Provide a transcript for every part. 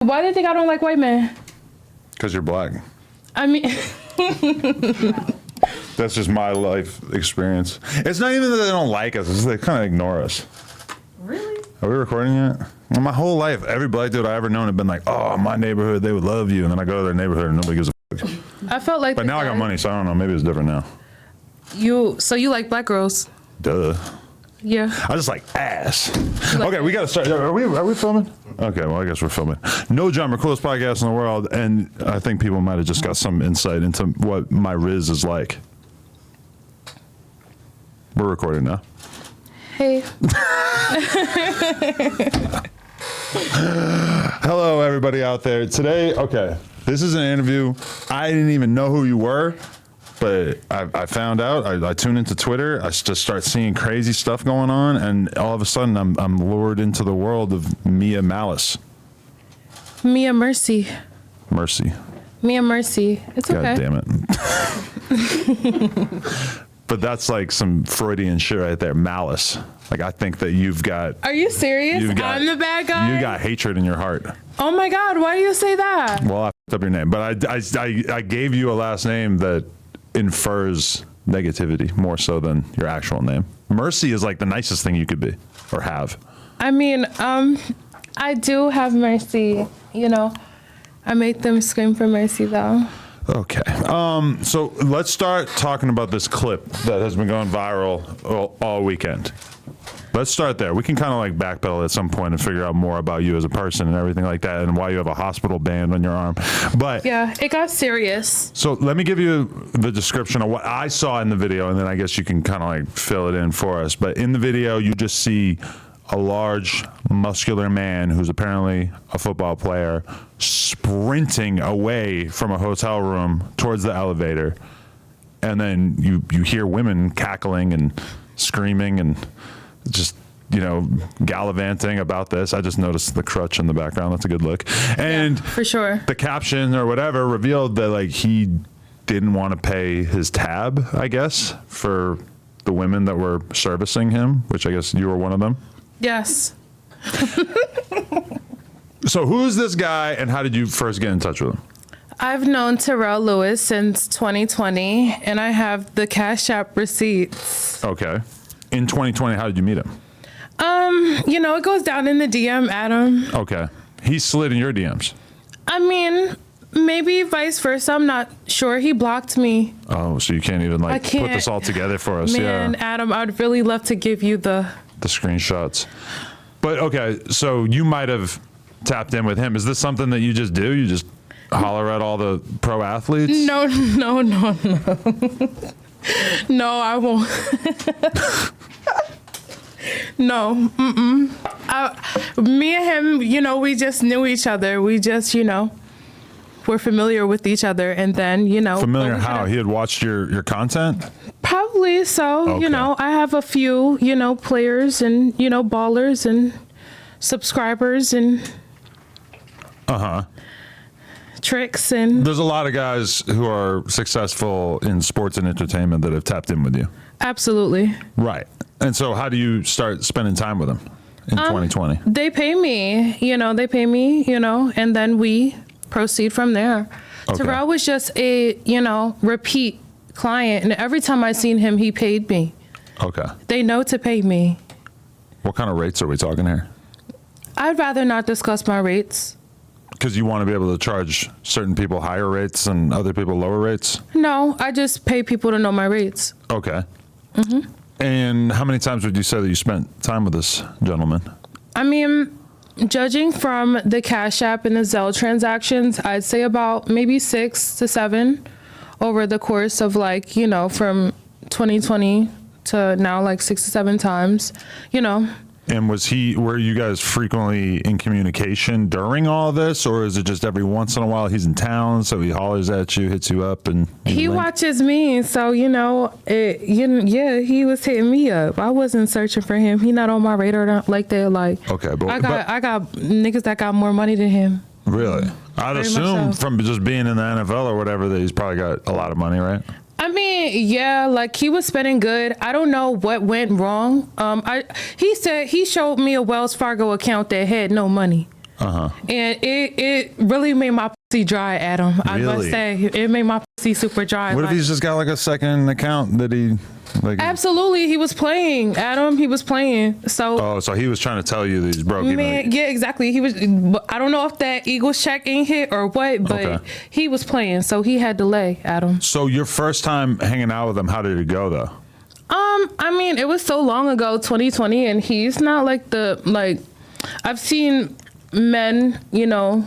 Why do you think I don't like white men? Because you're black. I mean, That's just my life experience. It's not even that they don't like us, it's they kind of ignore us. really? Are we recording yet? Well, my whole life, every black dude I ever known had been like, oh, my neighborhood, they would love you. And then I go to their neighborhood and nobody gives a fuck. I felt like. But now I got money, so I don't know. Maybe it's different now. So you like black girls? Duh. Yeah. I just like ass. Like Okay, we got to start. Are we filming? Okay, well, I guess we're filming. No Drama, coolest podcast in the world. And I think people might have just got some insight into what my Riz is like. We're recording now. Hey. Hello, everybody out there. Today, okay, this is an interview. I didn't even know who you were, but I found out. I tuned into Twitter. I just start seeing crazy stuff going on, and all of a sudden, I'm lured into the world of Mia Malice. Mia Mercy. Mercy. Mia Mercy. It's okay. God damn it. But that's like some Freudian shit right there. Malice. Like, I think that you've got. Are you serious? I'm the bad guy? You got hatred in your heart. Oh my God, why do you say that? Well, I f***ed up your name, but I gave you a last name that infers negativity more so than your actual name. Mercy is like the nicest thing you could be or have. I mean, I do have mercy, you know. I make them scream for mercy though. Okay. So let's start talking about this clip that has been going viral all weekend. Let's start there. We can kind of like backpedal at some point and figure out more about you as a person and everything like that and why you have a hospital band on your arm. But yeah, it got serious. So let me give you the description of what I saw in the video, and then I guess you can kind of like fill it in for us. But in the video, you just see a large, muscular man who's apparently a football player sprinting away from a hotel room towards the elevator. And then you hear women cackling and screaming and just, you know, gallivanting about this. I just noticed the crutch in the background. That's a good look. And yeah, for sure. The caption or whatever revealed that like he didn't want to pay his tab, I guess, for the women that were servicing him, which I guess you were one of them. Yes. So who is this guy and how did you first get in touch with him? I've known Terrell Lewis since 2020 and I have the Cash App receipts. Okay. In 2020, how did you meet him? You know, it goes down in the DM, Adam. Okay. He slid in your DMs. I mean, maybe vice versa. I'm not sure. He blocked me. Oh, so you can't even like put this all together for us. Man, yeah. Adam, I'd really love to give you the screenshots. But okay, so you might have tapped in with him. Is this something that you just do? You just holler at all the pro athletes? No. No, I won't. No. Me and him, you know, we just knew each other. We just, you know, were familiar with each other. And then, you know. Familiar how? He had watched your content? Probably so. Okay. You know, I have a few, you know, players and, you know, ballers and subscribers and tricks. And there's a lot of guys who are successful in sports and entertainment that have tapped in with you. Absolutely. Right. And so how do you start spending time with them in 2020? They pay me, you know, and then we proceed from there. Okay. Terrell was just a, you know, repeat client. And every time I seen him, he paid me. Okay. They know to pay me. What kind of rates are we talking here? I'd rather not discuss my rates. Because you want to be able to charge certain people higher rates and other people lower rates? No, I just pay people to know my rates. Okay. Mm-hmm. And how many times would you say that you spent time with this gentleman? I mean, judging from the Cash App and the Zelle transactions, I'd say about maybe 6 to 7 over the course of like, you know, from 2020 to now, like 6 to 7 times, you know. And were you guys frequently in communication during all this, or is it just every once in a while he's in town, so he hollers at you, hits you up, and he watches me, so you know, yeah, he was hitting me up. I wasn't searching for him. He not on my radar like that. Like, okay, but I got niggas that got more money than him. Really? I'd assume from just being in the NFL or whatever that he's probably got a lot of money, right? I mean, yeah, like he was spending good. I don't know what went wrong. He said he showed me a Wells Fargo account that had no money. And it really made my pussy dry, Adam. I must Really? say, it made my pussy super dry. What if he's just got like a second account that he like? Absolutely, he was playing, Adam. He was playing. So. Oh, so he was trying to tell you that he's broke. Man, yeah, exactly. He was. I don't know if that Eagles check ain't hit or what, but Okay. he was playing, so he had to lay, Adam. So your first time hanging out with him, how did it go though? I mean, it was so long ago, 2020, and he's not like I've seen men, you know,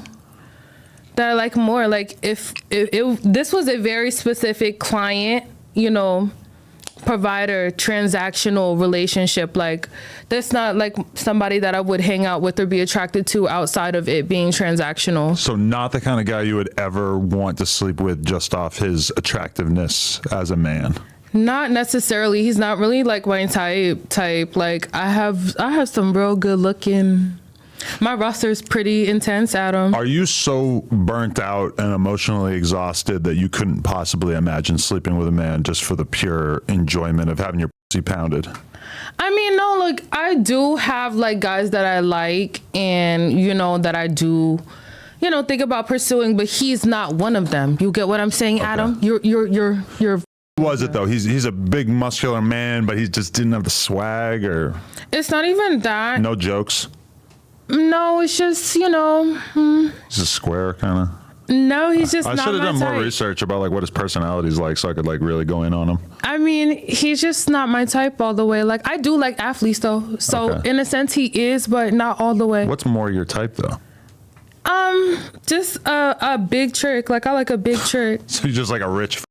that are like more like if this was a very specific client, you know, provider transactional relationship, like that's not like somebody that I would hang out with or be attracted to outside of it being transactional. So not the kind of guy you would ever want to sleep with just off his attractiveness as a man. Not necessarily. He's not really like my type. Like I have some real good looking. My roster is pretty intense, Adam. Are you so burnt out and emotionally exhausted that you couldn't possibly imagine sleeping with a man just for the pure enjoyment of having your pussy pounded? I mean, no, look, I do have like guys that I like and, you know, that I do, you know, think about pursuing, but he's not one of them. You get what I'm saying, Okay. Adam? You're Was it though? He's a big muscular man, but he just didn't have the swag or It's not even that. no jokes. No, it's just, you know, He's a square kind of. no, he's just I not should have my done more type. research about like what his personality is like, so I could like really go in on him. I mean, he's just not my type all the way. Like, I do like athletes though. So Okay. in a sense he is, but not all the way. What's more your type though? Just a big trick. Like, I like a big trick. So you're just like a rich.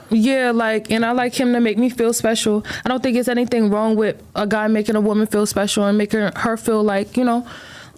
Yeah, like, and I like him to make me feel special. I don't think there's anything wrong with a guy making a woman feel special and making her feel like, you know,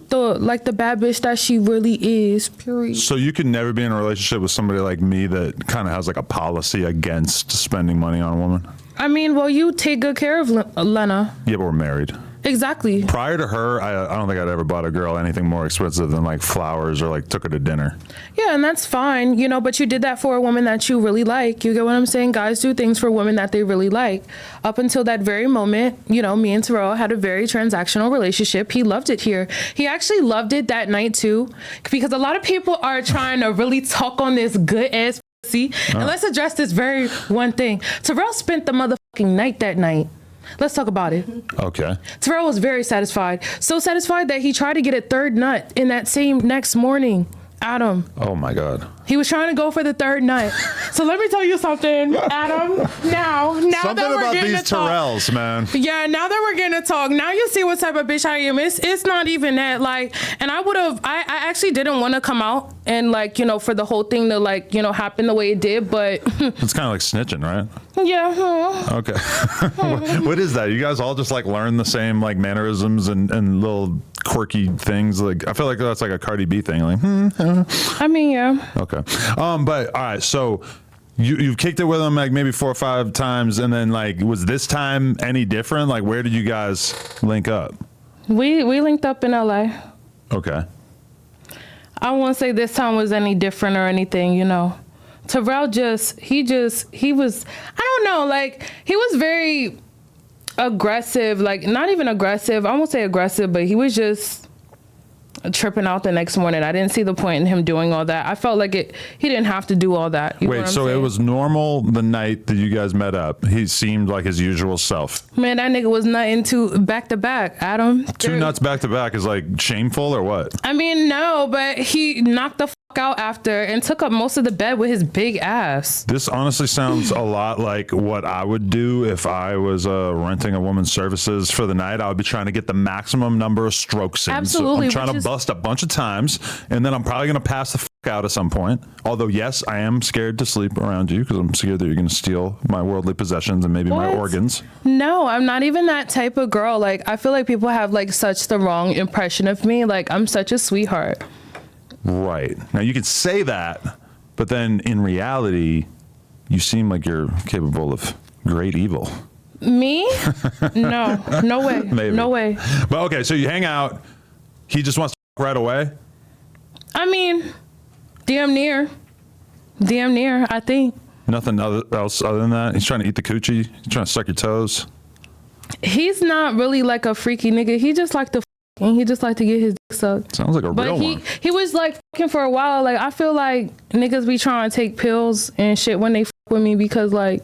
the bad bitch that she really is, period. So you could never be in a relationship with somebody like me that kind of has like a policy against spending money on a woman. I mean, well, you take good care of Lena. Yeah, but we're married. Exactly. Prior to her, I don't think I'd ever bought a girl anything more expensive than like flowers or like took her to dinner. Yeah, and that's fine, you know, but you did that for a woman that you really like. You get what I'm saying? Guys do things for women that they really like. Up until that very moment, you know, me and Terrell had a very transactional relationship. He loved it here. He actually loved it that night too, because a lot of people are trying to really talk on this good ass pussy. And let's address this very one thing. Terrell spent the motherfucking night that night. Let's talk about it. Okay. Terrell was very satisfied. So satisfied that he tried to get a third nut in that same next morning. Adam. Oh my God. He was trying to go for the third nut. So let me tell you something, Adam. Now Something that we're about getting these to talk. Terrells, man. Yeah, now that we're getting to talk, now you see what type of bitch I am. It's not even that, like, and I actually didn't want to come out and, like, you know, for the whole thing to, like, you know, happen the way it did, but It's kind of like snitching, right? yeah. Okay. What is that? You guys all just like learn the same like mannerisms and little quirky things. Like I feel like that's like a Cardi B thing. Like, I mean, yeah. okay. But all right, so you've kicked it with him like maybe 4 or 5 times, and then like was this time any different? Like where did you guys link up? We linked up in LA. Okay. I won't say this time was any different or anything, you know. Terrell he was, I don't know, like, he was very aggressive, like, not even aggressive, I won't say aggressive, but he was just tripping out the next morning. I didn't see the point in him doing all that. I felt like he didn't have to do all that. You know Wait, what I'm so it saying? was normal the night that you guys met up. He seemed like his usual self. Man, that nigga was nutting to back to back, Adam. 2 nuts back to back is like shameful or what? I mean, no, but he knocked the fuck out after and took up most of the bed with his big ass. This honestly sounds a lot like what I would do if I was renting a woman's services for the night. I would be trying to get the maximum number of strokes in. Absolutely, So I'm trying to bust a bunch of times, and then I'm probably going to pass the fuck out at some point. Although, yes, I am scared to sleep around you because I'm scared that you're going to steal my worldly possessions and maybe my What? organs. No, I'm not even that type of girl. Like, I feel like people have like such the wrong impression of me. Like, I'm such a sweetheart. Right. Now, you could say that, but then in reality, you seem like you're capable of great evil. Me? No way. Maybe. No way. But okay, so you hang out. He just wants to fuck right away. I mean, damn near, I think. Nothing else other than that. He's trying to eat the coochie. He's trying to suck your toes. He's not really like a freaky nigga. He just like to and he just like to get his dick sucked. Sounds like a But real one. he was like fucking for a while. Like I feel like niggas be trying to take pills and shit when they fuck with me because like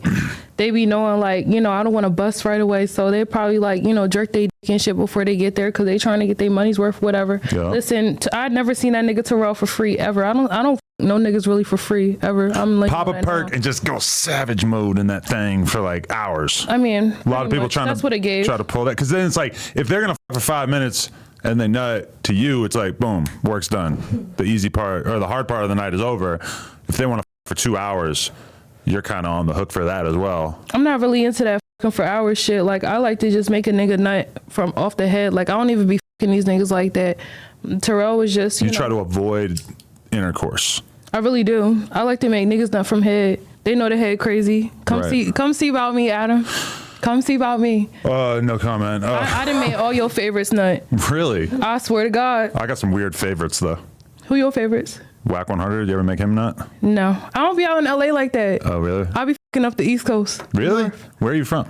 they be knowing like, you know, I don't want to bust right away, so they probably like, you know, jerk their dick and shit before they get there because they trying to get their money's worth, whatever. Yeah. Listen, I'd never seen that nigga Terrell for free ever. I don't no niggas really for free ever. I'm like Pop a perk and just go savage mode in that thing for like hours. I mean, A lot of people that's what it gave. try to pull that, because then it's like if they're gonna fuck for 5 minutes and they nut to you, it's like boom, work's done. The easy part or the hard part of the night is over. If they want to fuck for 2 hours, you're kind of on the hook for that as well. I'm not really into that fucking for hours shit. Like I like to just make a nigga nut from off the head. Like I don't even be fucking these niggas like that. Terrell was just You know, try to avoid intercourse. I really do. I like to make niggas nut from head. They know the head crazy. Come Right. see about me, Adam. Come see about me. No comment. I done made all your favorites nut. Really? I swear to God. I got some weird favorites though. Who your favorites? Whack 100. You ever make him nut? No. I don't be out in LA like that. Oh, really? I be fucking up the East Coast. Really? Where are you from?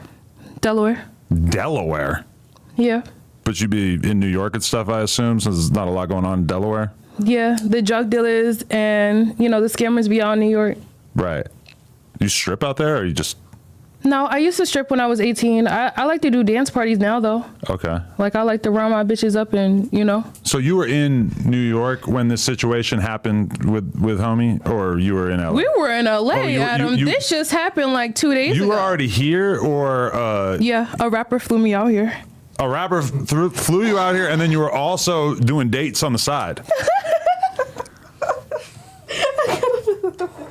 Delaware. Delaware. Yeah. But you be in New York and stuff, I assume, since there's not a lot going on in Delaware. Yeah. The drug dealers and, you know, the scammers be out in New York. Right. You strip out there, or you just No, I used to strip when I was 18. I like to do dance parties now, though. okay? Like, I like to round my bitches up and, you know. So you were in New York when this situation happened with homie, or you were in LA? We were in LA, Adam. you- This just happened like 2 days ago. You were already here, or Yeah, a rapper flew me out here. a rapper flew you out here, and then you were also doing dates on the side.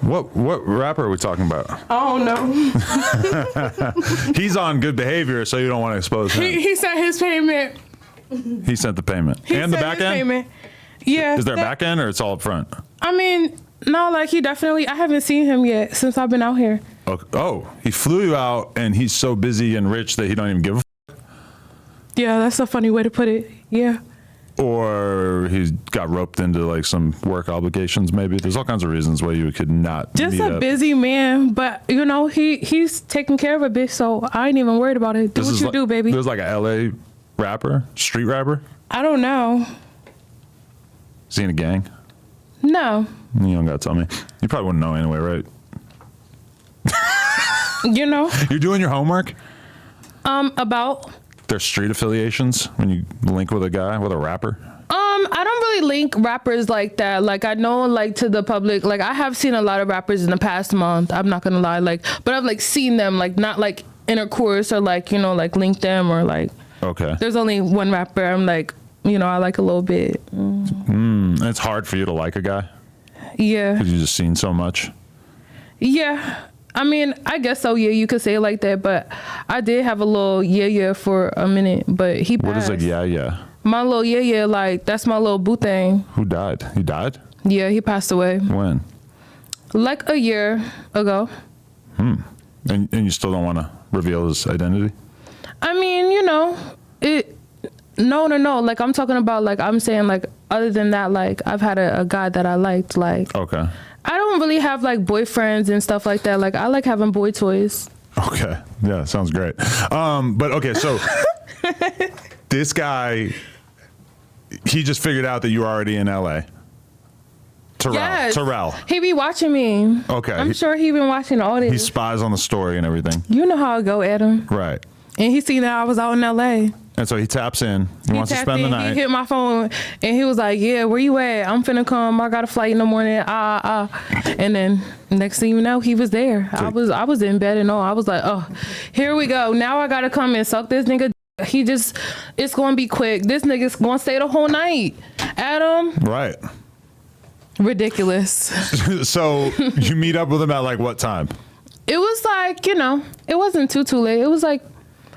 What rapper are we talking about? I don't know. He's on good behavior, so you don't want to expose him. He sent his payment. He sent the payment He and the sent back his end. payment. Yeah. Is there a back end, or it's all up front? I mean, no, like he definitely, I haven't seen him yet since I've been out here. Oh, he flew you out, and he's so busy and rich that he don't even give a Yeah, that's a funny way to put it. Yeah. or he got roped into like some work obligations. Maybe there's all kinds of reasons why you could not. Just meet a up. busy man, but you know, he's taking care of a bitch, so I ain't even worried about it. Do This what is you like- do, baby. There's like a LA rapper, street rapper. I don't know. Is he in a gang? No. You don't gotta tell me. You probably wouldn't know anyway, right? You know, You're doing your homework. about There's street affiliations when you link with a guy, with a rapper. I don't really link rappers like that. Like I know, like to the public, like I have seen a lot of rappers in the past month. I'm not gonna lie, like, but I've like seen them, like not like intercourse or like, you know, like link them or like. Okay. There's only one rapper I'm like, you know, I like a little bit. And it's hard for you to like a guy Yeah. because you've just seen so much. Yeah. I mean, I guess so. Yeah, you could say it like that. But I did have a little yeah for a minute, but he passed. What is a yeah? My little yeah, like that's my little boo thing. Who died? He died? Yeah, he passed away When? like a year ago. And you still don't want to reveal his identity? I mean, you know, it. No. Like I'm talking about, like I'm saying, like other than that, like I've had a guy that I liked. Like Okay. I don't really have like boyfriends and stuff like that. Like I like having boy toys. Okay. Yeah, sounds great. But okay, so this guy, he just figured out that you were already in LA. Terrell. Yes. Terrell. He be watching me. Okay. I'm sure he been watching all this. He spies on the story and everything. You know how it go, Adam. Right. And he seen that I was out in LA. And so he taps in. He wants to tapped spend the in, night. He hit my phone and he was like, "Yeah, where you at? I'm finna come. I got a flight in the morning." And then next thing you know, he was there. I was in bed and all. I was like, "Oh, here we go. Now I gotta come and suck this nigga. He just, it's gonna be quick. This nigga's gonna stay the whole night." Adam, Right. ridiculous. So you meet up with him at like what time? It was like, you know, it wasn't too late. It was like,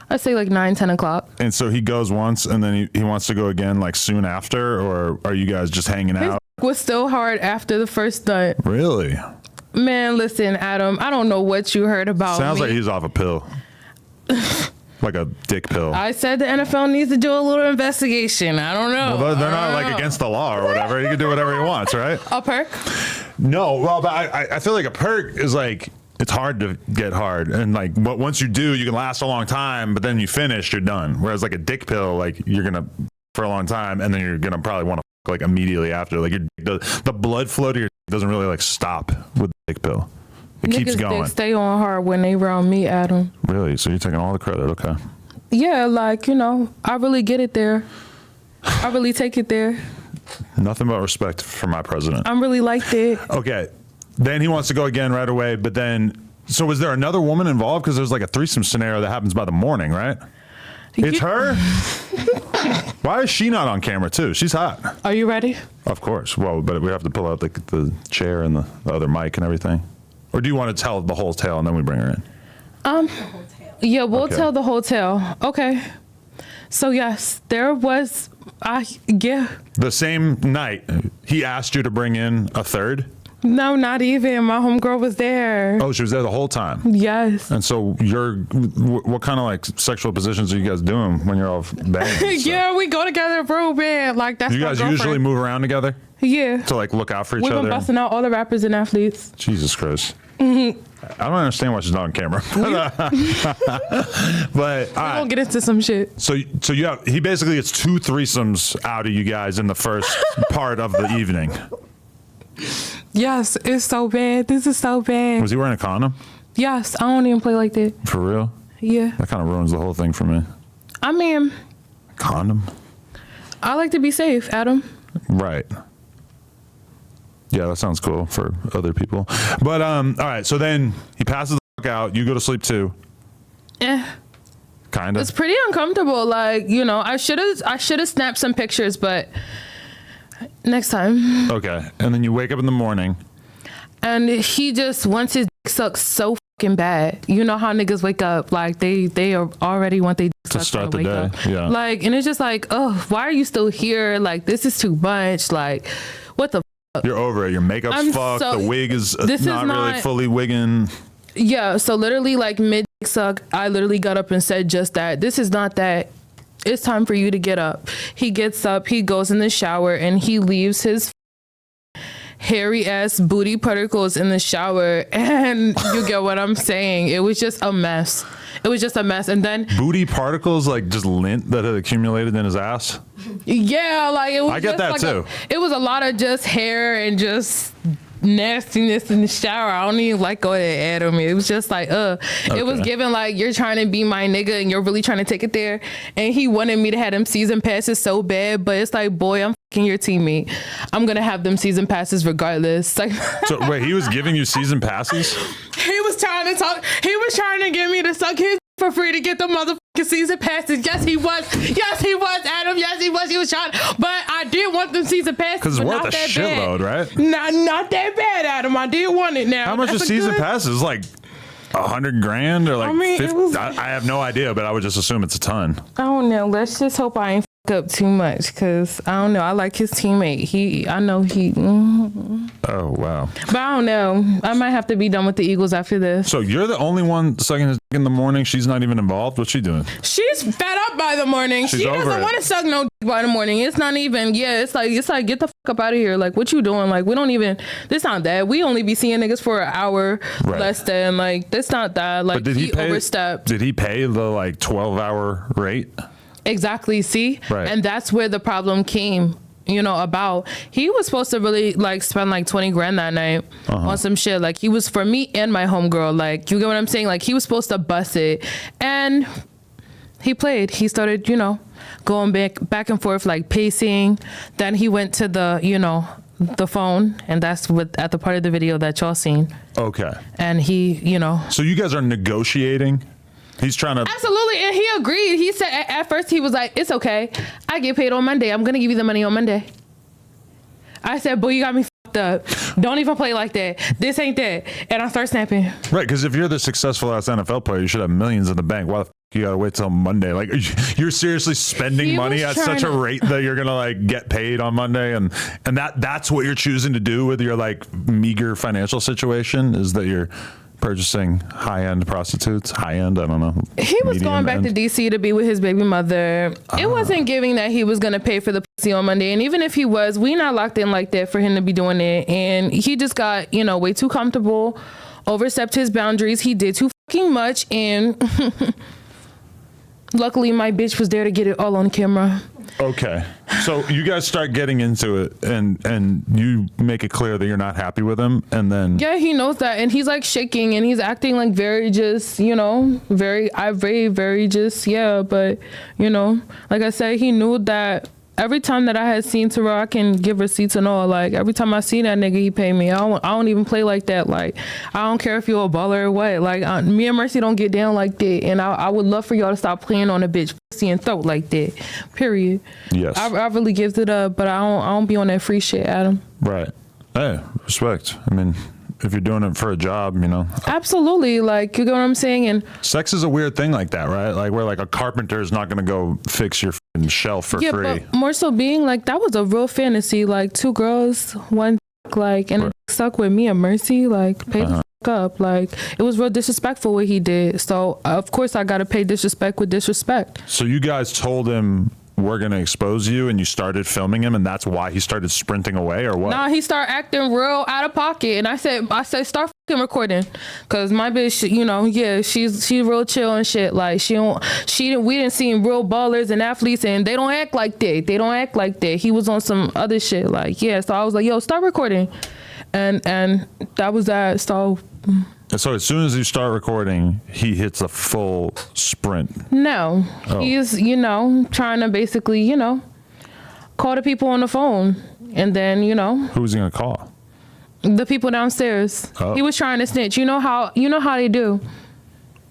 I'd say like 9-10 o'clock. And so he goes once and then he wants to go again like soon after, or are you guys just hanging His out? was still hard after the first stunt. Really? Man, listen, Adam, I don't know what you heard about Sounds me. like he's off a pill. Like a dick pill. I said the NFL needs to do a little investigation. I don't know. Well, they're not like against the law or whatever. He can do whatever he wants, right? A perk? No, well, but I feel like a perk is like, it's hard to get hard, and like, but once you do, you can last a long time. But then you finish, you're done. Whereas like a dick pill, like you're gonna for a long time, and then you're gonna probably want to like immediately after. Like the blood flow to your doesn't really like stop with the dick pill. It keeps Niggas going. dick stay on hard when they around me, Adam. Really? So you're taking all the credit? Okay. Yeah, like, I really get it there. I really take it there. Nothing but respect for my president. I'm really like that. Okay. Then he wants to go again right away, but then, so was there another woman involved? Because there's like a threesome scenario that happens by the morning, right? It's her? Why is she not on camera too? She's hot. Are you ready? Of course. Well, but we have to pull out the chair and the other mic and everything. Or do you want to tell the whole tale and then we bring her in? Yeah, we'll tell the whole tale. Okay. So yes, there was, The same night, he asked you to bring in a third? No, not even. My homegirl was there. Oh, she was there the whole time? Yes. And so what kind of like sexual positions are you guys doing when you're all banging? Yeah, we go together real bad. Like, that's Do you my guys girlfriend. usually move around together Yeah. to like look out for each We've other? been busting out all the rappers and athletes. Jesus Christ. I don't understand why she's not on camera. But We don't get into some shit. so you have, he basically gets 2 threesomes out of you guys in the first part of the evening. Yes, it's so bad. This is so bad. Was he wearing a condom? Yes, I don't even play like that. For real? Yeah. That kind of ruins the whole thing for me. I mean, Condom? I like to be safe, Adam. Right. Yeah, that sounds cool for other people. But all right, so then he passes the fuck out. You go to sleep too. Kind of. It's pretty uncomfortable. Like, I should have snapped some pictures, but next time. Okay. And then you wake up in the morning. And he just wants his dick sucked so fucking bad. You know how niggas wake up, like they are already want their dick To sucked start when the they wake day, up. yeah. Like, and it's just like, oh, why are you still here? Like, this is too much. Like, what the You're over it. Your makeup's I'm fucked. so- The wig is This is not really not- fully wigging. Yeah, so literally like mid dick suck, I literally got up and said just that. This is not that. It's time for you to get up. He gets up, he goes in the shower, and he leaves his hairy ass booty particles in the shower. And you get what I'm saying. It was just a mess. It was just a mess. And then Booty particles, like just lint that had accumulated in his ass. yeah, like it was I get just that like too. It was a lot of just hair and just nastiness in the shower. I don't even like going at him. It was just like, It was Okay. given like you're trying to be my nigga and you're really trying to take it there. And he wanted me to have them season passes so bad, but it's like, boy, I'm fucking your teammate. I'm gonna have them season passes regardless. Like, So wait, he was giving you season passes? he was trying to talk. He was trying to get me to suck his for free to get the motherfucking season passes. Yes, he was. Yes, he was, Adam. Yes, he was. He was trying. But I did want them season passes. Because it's but worth not a that shitload, bad. right? Not that bad, Adam. I did want it now. How much is That's season good. passes? Like $100,000 or like I mean, 50? it was- I have no idea, but I would just assume it's a ton. I don't know. Let's just hope I ain't f- up too much, because I don't know. I like his teammate. I know he. Oh wow. But I don't know. I might have to be done with the Eagles after this. So you're the only one sucking his dick in the morning. She's not even involved. What's she doing? She's fed up by the morning. She's She over doesn't it. want to suck no dick by the morning. It's not even. Yeah, it's like get the fuck up out of here. Like, what you doing? Like, we don't even. This not that. We only be seeing niggas for an hour Right. less than. Like, that's not that. Like, But did he pay? overstepped. Did he pay the like 12-hour rate? Exactly. See, Right. and that's where the problem came. About he was supposed to really like spend like 20 grand that night on some shit. Like, he was for me and my homegirl. Like, you get what I'm saying? Like, he was supposed to bust it, and he played. He started, going back and forth, like pacing. Then he went to the, the phone, and that's what at the part of the video that y'all seen. Okay. And he, So you guys are negotiating. He's trying to. absolutely, and he agreed. He said at first he was like, "It's okay. I get paid on Monday. I'm gonna give you the money on Monday." I said, "Boy, you got me fucked up. Don't even play like that. This ain't that." And I start snapping. Right, because if you're the successful ass NFL player, you should have millions in the bank. Why the you gotta wait till Monday? Like, you're seriously spending He money was at such a trying to- rate that you're gonna like get paid on Monday, and that's what you're choosing to do with your like meager financial situation, is that you're purchasing high-end prostitutes. High-end, I don't know. He was going back to DC to be with his baby mother. It wasn't giving that he was gonna pay for the pussy on Monday, and even if he was, we not locked in like that for him to be doing it. And he just got way too comfortable, overstepped his boundaries. He did too fucking much, and luckily my bitch was there to get it all on camera. Okay. So you guys start getting into it, and you make it clear that you're not happy with him, and then Yeah, he knows that, and he's like shaking, and he's acting like very just, very irate, very just, yeah. But like I said, he knew that every time that I had seen Terrell, I can give receipts and all. Like every time I see that nigga, he pay me. I don't even play like that. Like I don't care if you're a baller or what. Like me and Mercy don't get down like that. And I would love for y'all to stop playing on a bitch pussy and throat like that. Period. yes, I really gives it up, but I don't be on that free shit, Adam. right. Hey, respect. I mean, if you're doing it for a job, Absolutely. Like, you get what I'm saying? And sex is a weird thing like that, right? Like where like a carpenter is not going to go fix your f***ing shelf for yeah, free. but more so being like, that was a real fantasy. Like 2 girls, 1 like, and it stuck with me and Mercy. Like, pay the up. Like, it was real disrespectful what he did. So of course I got to pay disrespect with disrespect. So you guys told him we're going to expose you, and you started filming him, and that's why he started sprinting away, or what? Nah, he started acting real out of pocket, and I said start fucking recording, cause my bitch, yeah, she's real chill and shit. Like we didn't see real ballers and athletes, and they don't act like that. They don't act like that. He was on some other shit, like, yeah. So I was like, yo, start recording, and that was that. So as soon as you start recording, he hits a full sprint. no, he's trying to basically call the people on the phone, and then Who was he going to call? the people downstairs. Oh. He was trying to snitch. You know how they do.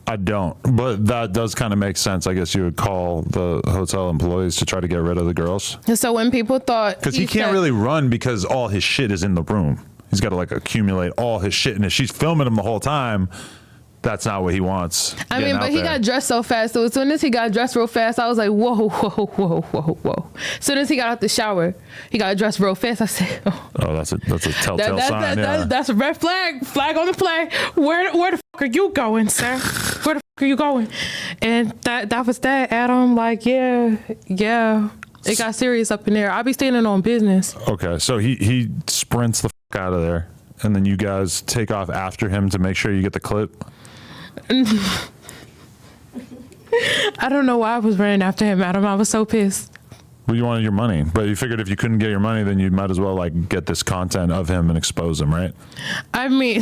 I don't, but that does kind of make sense. I guess you would call the hotel employees to try to get rid of the girls. And so when people thought, Because he can't really run because all his shit is in the room. He's got to like accumulate all his shit, and if she's filming him the whole time, that's not what he wants. I mean, but he got dressed so fast. So as soon as he got dressed real fast, I was like, whoa, whoa, whoa, whoa, whoa. As soon as he got out the shower, he got dressed real fast. I said, oh, that's a telltale sign. that's a red flag on the play. Where the fuck are you going, sir? Where the fuck are you going? And that was that, Adam. Like, yeah. It got serious up in there. I be standing on business. Okay, so he sprints the fuck out of there, and then you guys take off after him to make sure you get the clip. I don't know why I was running after him, Adam. I was so pissed. Well, you wanted your money, but you figured if you couldn't get your money, then you might as well like get this content of him and expose him, right? I mean,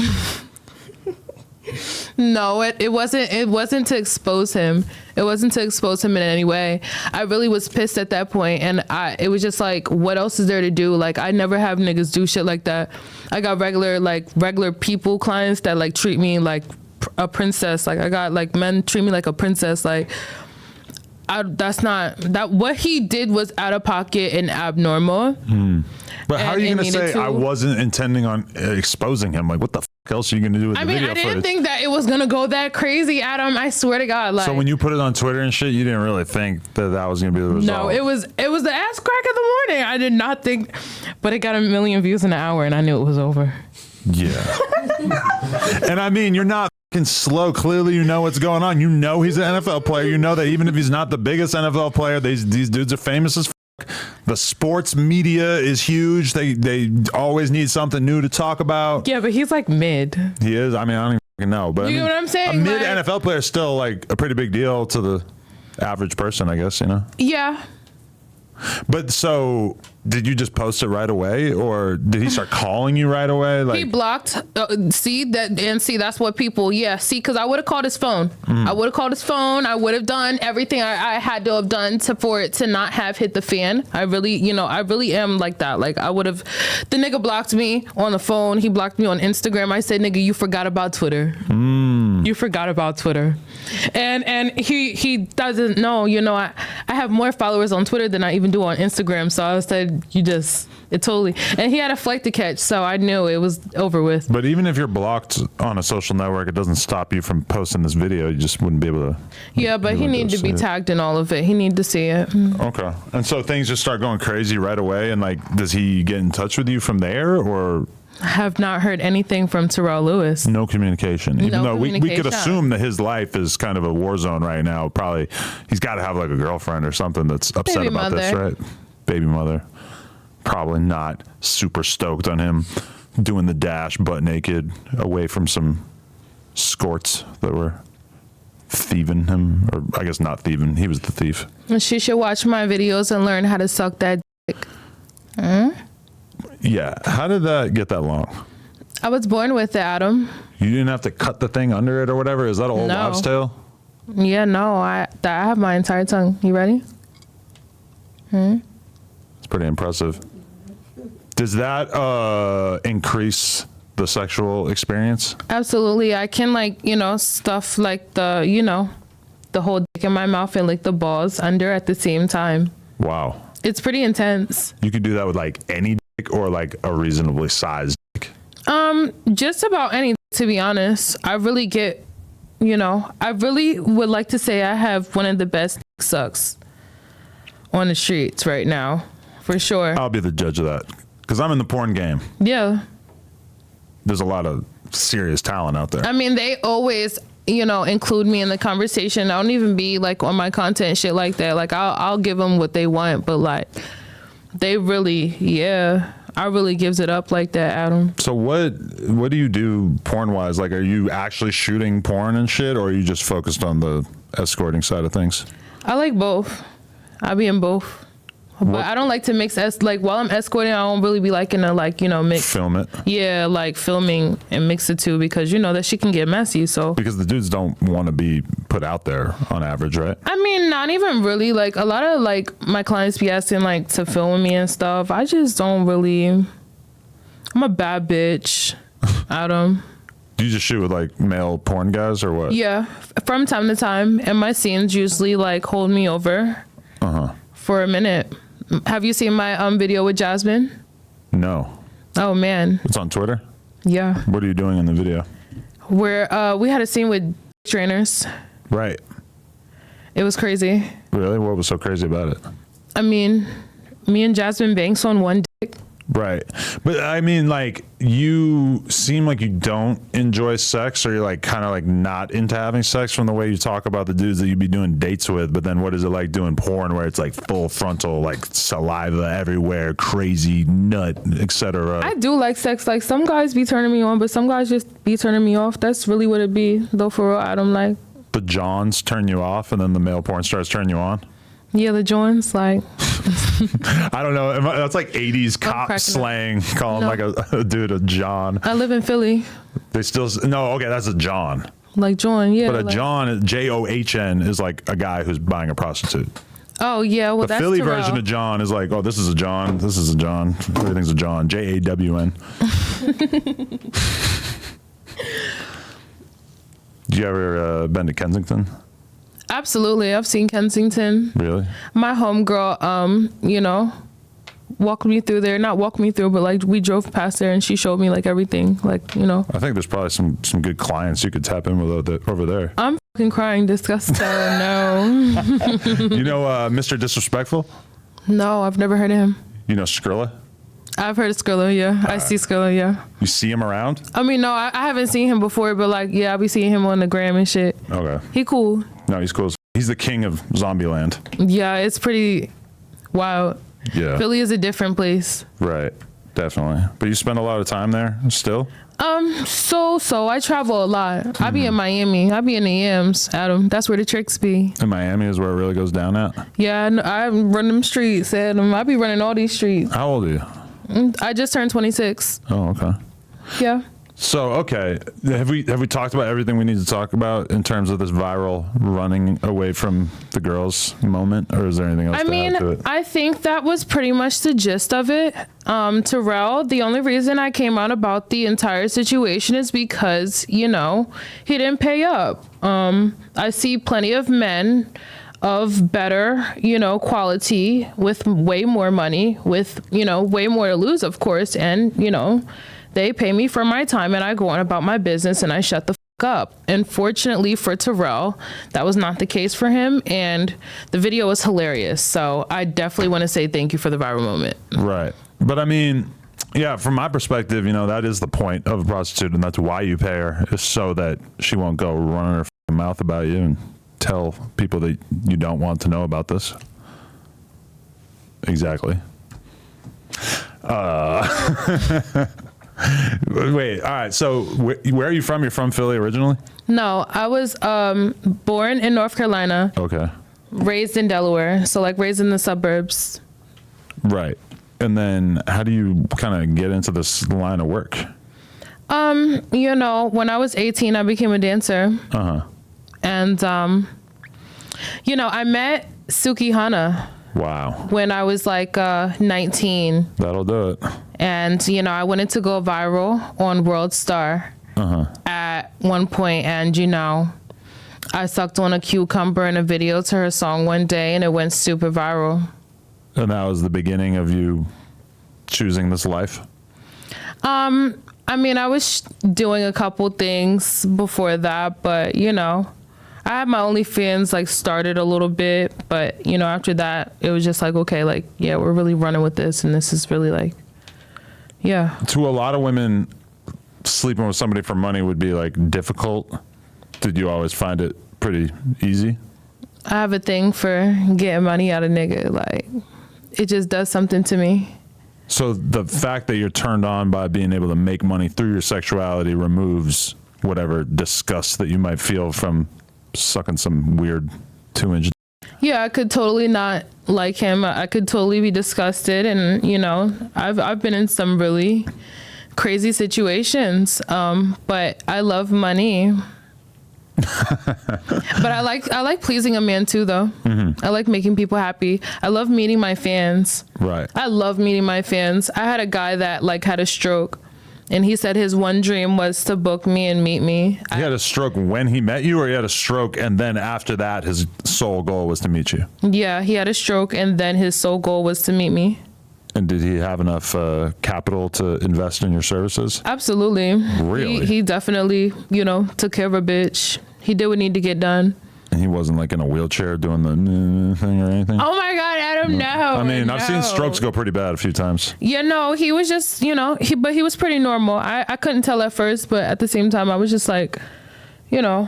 no, it wasn't to expose him. It wasn't to expose him in any way. I really was pissed at that point, and it was just like, what else is there to do? Like, I never have niggas do shit like that. I got regular people, clients that like treat me like a princess. Like I got like men treat me like a princess. Like what he did was out of pocket and abnormal. But how are you going to say I wasn't intending on exposing him? Like, what the fuck else are you going to do with the video I didn't footage? think that it was going to go that crazy, Adam. I swear to God. Like, So when you put it on Twitter and shit, you didn't really think that was going to be the result? no, it was the ass crack of the morning. I did not think, but it got 1 million views in an hour, and I knew it was over. Yeah. And I mean, you're not fucking slow. Clearly, you know what's going on. You know he's an NFL player. You know that even if he's not the biggest NFL player, these dudes are famous as fuck. The sports media is huge. They always need something new to talk about. Yeah, but he's like mid. He is. I mean, I don't even fucking know. But You know what I'm saying? A mid Like- NFL player is still like a pretty big deal to the average person, I guess, Yeah. But so, did you just post it right away, or did he start calling you right away? Like, He blocked. That's what people. Yeah, see, because I would have called his phone. I would have called his phone. I would have done everything I had to have done for it to not have hit the fan. I really am like that. Like I would have. The nigga blocked me on the phone. He blocked me on Instagram. I said, nigga, you forgot about Twitter. You forgot about Twitter. And he doesn't know. I have more followers on Twitter than I even do on Instagram. So I said, it totally. And he had a flight to catch, so I knew it was over with. but even if you're blocked on a social network, it doesn't stop you from posting this video. You just wouldn't be able to. Yeah, but he needed to be tagged in all of it. He needed to see it. Okay. And so things just start going crazy right away. And like, does he get in touch with you from there, or? I have not heard anything from Terrell Lewis. No communication. Even though we could communication. assume that his life is kind of a war zone right now. Probably he's got to have like a girlfriend or something that's upset Baby about this, mother. right? Baby mother. Probably not super stoked on him doing the dash butt naked away from some escorts that were thieving him, or I guess not thieving. He was the thief. She should watch my videos and learn how to suck that dick. Yeah. How did that get that long? I was born with it, Adam. You didn't have to cut the thing under it or whatever? Is that an old No. wives' tale? Yeah, no, I have my entire tongue. You ready? It's pretty impressive. Does that increase the sexual experience? Absolutely. I can stuff like the whole dick in my mouth and like the balls under at the same time. Wow. It's pretty intense. You could do that with like any dick or like a reasonably sized dick. Just about any, to be honest. I really would like to say I have one of the best dick sucks on the streets right now, for sure. I'll be the judge of that because I'm in the porn game. Yeah. There's a lot of serious talent out there. I mean, they always, include me in the conversation. I don't even be like on my content and shit like that. Like I'll give them what they want, but like they really, I really gives it up like that, Adam. So what do you do porn wise? Like, are you actually shooting porn and shit, or are you just focused on the escorting side of things? I like both. I be in both. But I don't like to mix while I'm escorting, I don't really be liking to mix. Film it. Yeah, like filming and mix the two because that shit can get messy. So Because the dudes don't want to be put out there on average, right? I mean, not even really. Like a lot of my clients be asking to film with me and stuff. I just don't really. I'm a bad bitch, Adam. Do you just shoot with like male porn guys or what? Yeah, from time to time, and my scenes usually hold me over for a minute. Have you seen my video with Jasmine? No. Oh man. It's on Twitter? Yeah. What are you doing in the video? Where we had a scene with trainers. Right. It was crazy. Really? What was so crazy about it? I mean, me and Jasmine Banks on one dick. Right. But I mean, you seem like you don't enjoy sex, or you're kind of not into having sex from the way you talk about the dudes that you'd be doing dates with. But then what is it like doing porn where it's full frontal, saliva everywhere, crazy nut, etc.? I do like sex. Some guys be turning me on, but some guys just be turning me off. That's really what it be, though, for real. I don't like. The Johns turn you off and then the male porn stars turn you on? Yeah, the joints, I don't know. That's 80s cop slang, calling a dude a John. I live in Philly. They still, no, okay, that's a John. John, yeah. But a John, John, is a guy who's buying a prostitute. Oh, yeah, well, the that's Philly Terrell. version of John is oh, this is a John, this is a John, everything's a John, Jawn. Did you ever been to Kensington? Absolutely. I've seen Kensington. Really? My homegirl, walked me through there. Not walked me through, but we drove past there and she showed me everything. I think there's probably some good clients you could tap in with over there. I'm fucking crying disgusted. No. You know Mr. Disrespectful? No, I've never heard of him. You know Skrilla? I've heard of Skrilla, yeah. I see Skrilla, yeah. You see him around? I mean, no, I haven't seen him before, but I be seeing him on the gram and shit. Okay. He cool. No, he's cool. He's the king of Zombieland. Yeah, it's pretty wild. Yeah. Philly is a different place. Right. Definitely. But you spend a lot of time there still? So I travel a lot. I be in Miami. I be in the Yams, Adam. That's where the tricks be. And Miami is where it really goes down at? Yeah, I run them streets, Adam. I be running all these streets. How old are you? I just turned 26. Oh, okay. Yeah. So, okay, have we talked about everything we need to talk about in terms of this viral running away from the girls moment, or is there anything else to add to it? I think that was pretty much the gist of it. Terrell, the only reason I came out about the entire situation is because, he didn't pay up. I see plenty of men of better, quality with way more money, with, way more to lose, of course, and, they pay me for my time and I go on about my business and I shut the fuck up. Unfortunately for Terrell, that was not the case for him, and the video was hilarious. So I definitely want to say thank you for the viral moment. Right. But I mean, yeah, from my perspective, that is the point of a prostitute, and that's why you pay her, is so that she won't go running her fucking mouth about you and tell people that you don't want to know about this. Exactly. Wait, all right. So where are you from? You're from Philly originally? No, I was born in North Carolina, Okay. raised in Delaware. So like raised in the suburbs. Right. And then how do you kind of get into this line of work? You know, when I was 18, I became a dancer. Uh-huh. And, you know, I met Suki Hana Wow. when I was like 19. That'll do it. And, you know, I wanted to go viral on World Star at one point. And, you know, I sucked on a cucumber in a video to her song one day and it went super viral. And that was the beginning of you choosing this life? I mean, I was doing a couple things before that, but, you know, I had my OnlyFans like started a little bit, but, you know, after that, it was just like, okay, like, yeah, we're really running with this. And this is really like, yeah. To a lot of women, sleeping with somebody for money would be like difficult. Did you always find it pretty easy? I have a thing for getting money out of nigga. Like, it just does something to me. So the fact that you're turned on by being able to make money through your sexuality removes whatever disgust that you might feel from sucking some weird 2-inch. Yeah, I could totally not like him. I could totally be disgusted. And, you know, I've been in some really crazy situations. But I love money. But I like pleasing a man too, though. I like making people happy. I love meeting my fans. Right. I love meeting my fans. I had a guy that like had a stroke, and he said his one dream was to book me and meet me. He had a stroke when he met you, or he had a stroke and then after that his sole goal was to meet you? Yeah, he had a stroke and then his sole goal was to meet me. And did he have enough capital to invest in your services? Absolutely. Really? He definitely, you know, took care of a bitch. He did what needed to get done. And he wasn't like in a wheelchair doing the thing or anything? Oh my God, Adam, no. I mean, no. I've seen strokes go pretty bad a few times. Yeah, no, he was just, you know, but he was pretty normal. I couldn't tell at first, but at the same time, I was just like, you know,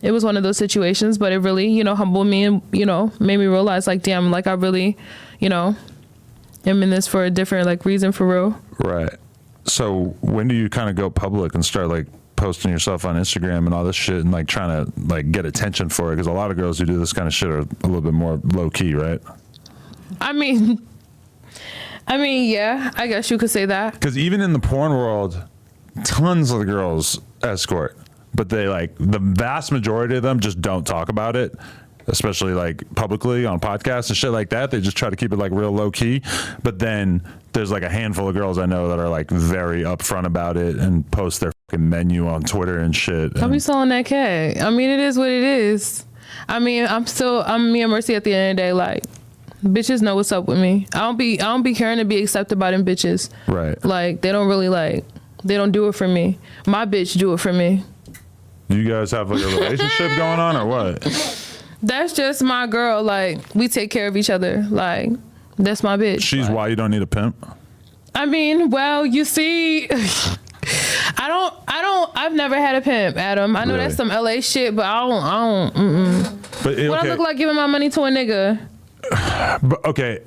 it was one of those situations, but it really, you know, humbled me and, you know, made me realize like, damn, like I really, you know, am in this for a different like reason for real. Right. So when do you kind of go public and start like posting yourself on Instagram and all this shit and like trying to like get attention for it? Because a lot of girls who do this kind of shit are a little bit more low key, right? I mean, yeah, I guess you could say that. Because even in the porn world, tons of the girls escort, but they like the vast majority of them just don't talk about it, especially like publicly on podcasts and shit like that. They just try to keep it like real low key. But then there's like a handful of girls I know that are like very upfront about it and post their fucking menu on Twitter and shit. I'll be selling that cat. I mean, it is what it is. I mean, I'm me and Mercy at the end of the day. Like, bitches know what's up with me. I don't be caring to be accepted by them bitches. Right. Like, they don't really like, they don't do it for me. My bitch do it for me. You guys have like a relationship going on or what? That's just my girl. Like, we take care of each other. Like, that's my bitch. She's like, why you don't need a pimp? I mean, well, you see, I've never had a pimp, Adam. I know Really? that's some LA shit, but I don't. But What I look like giving my money to a nigga? But, okay,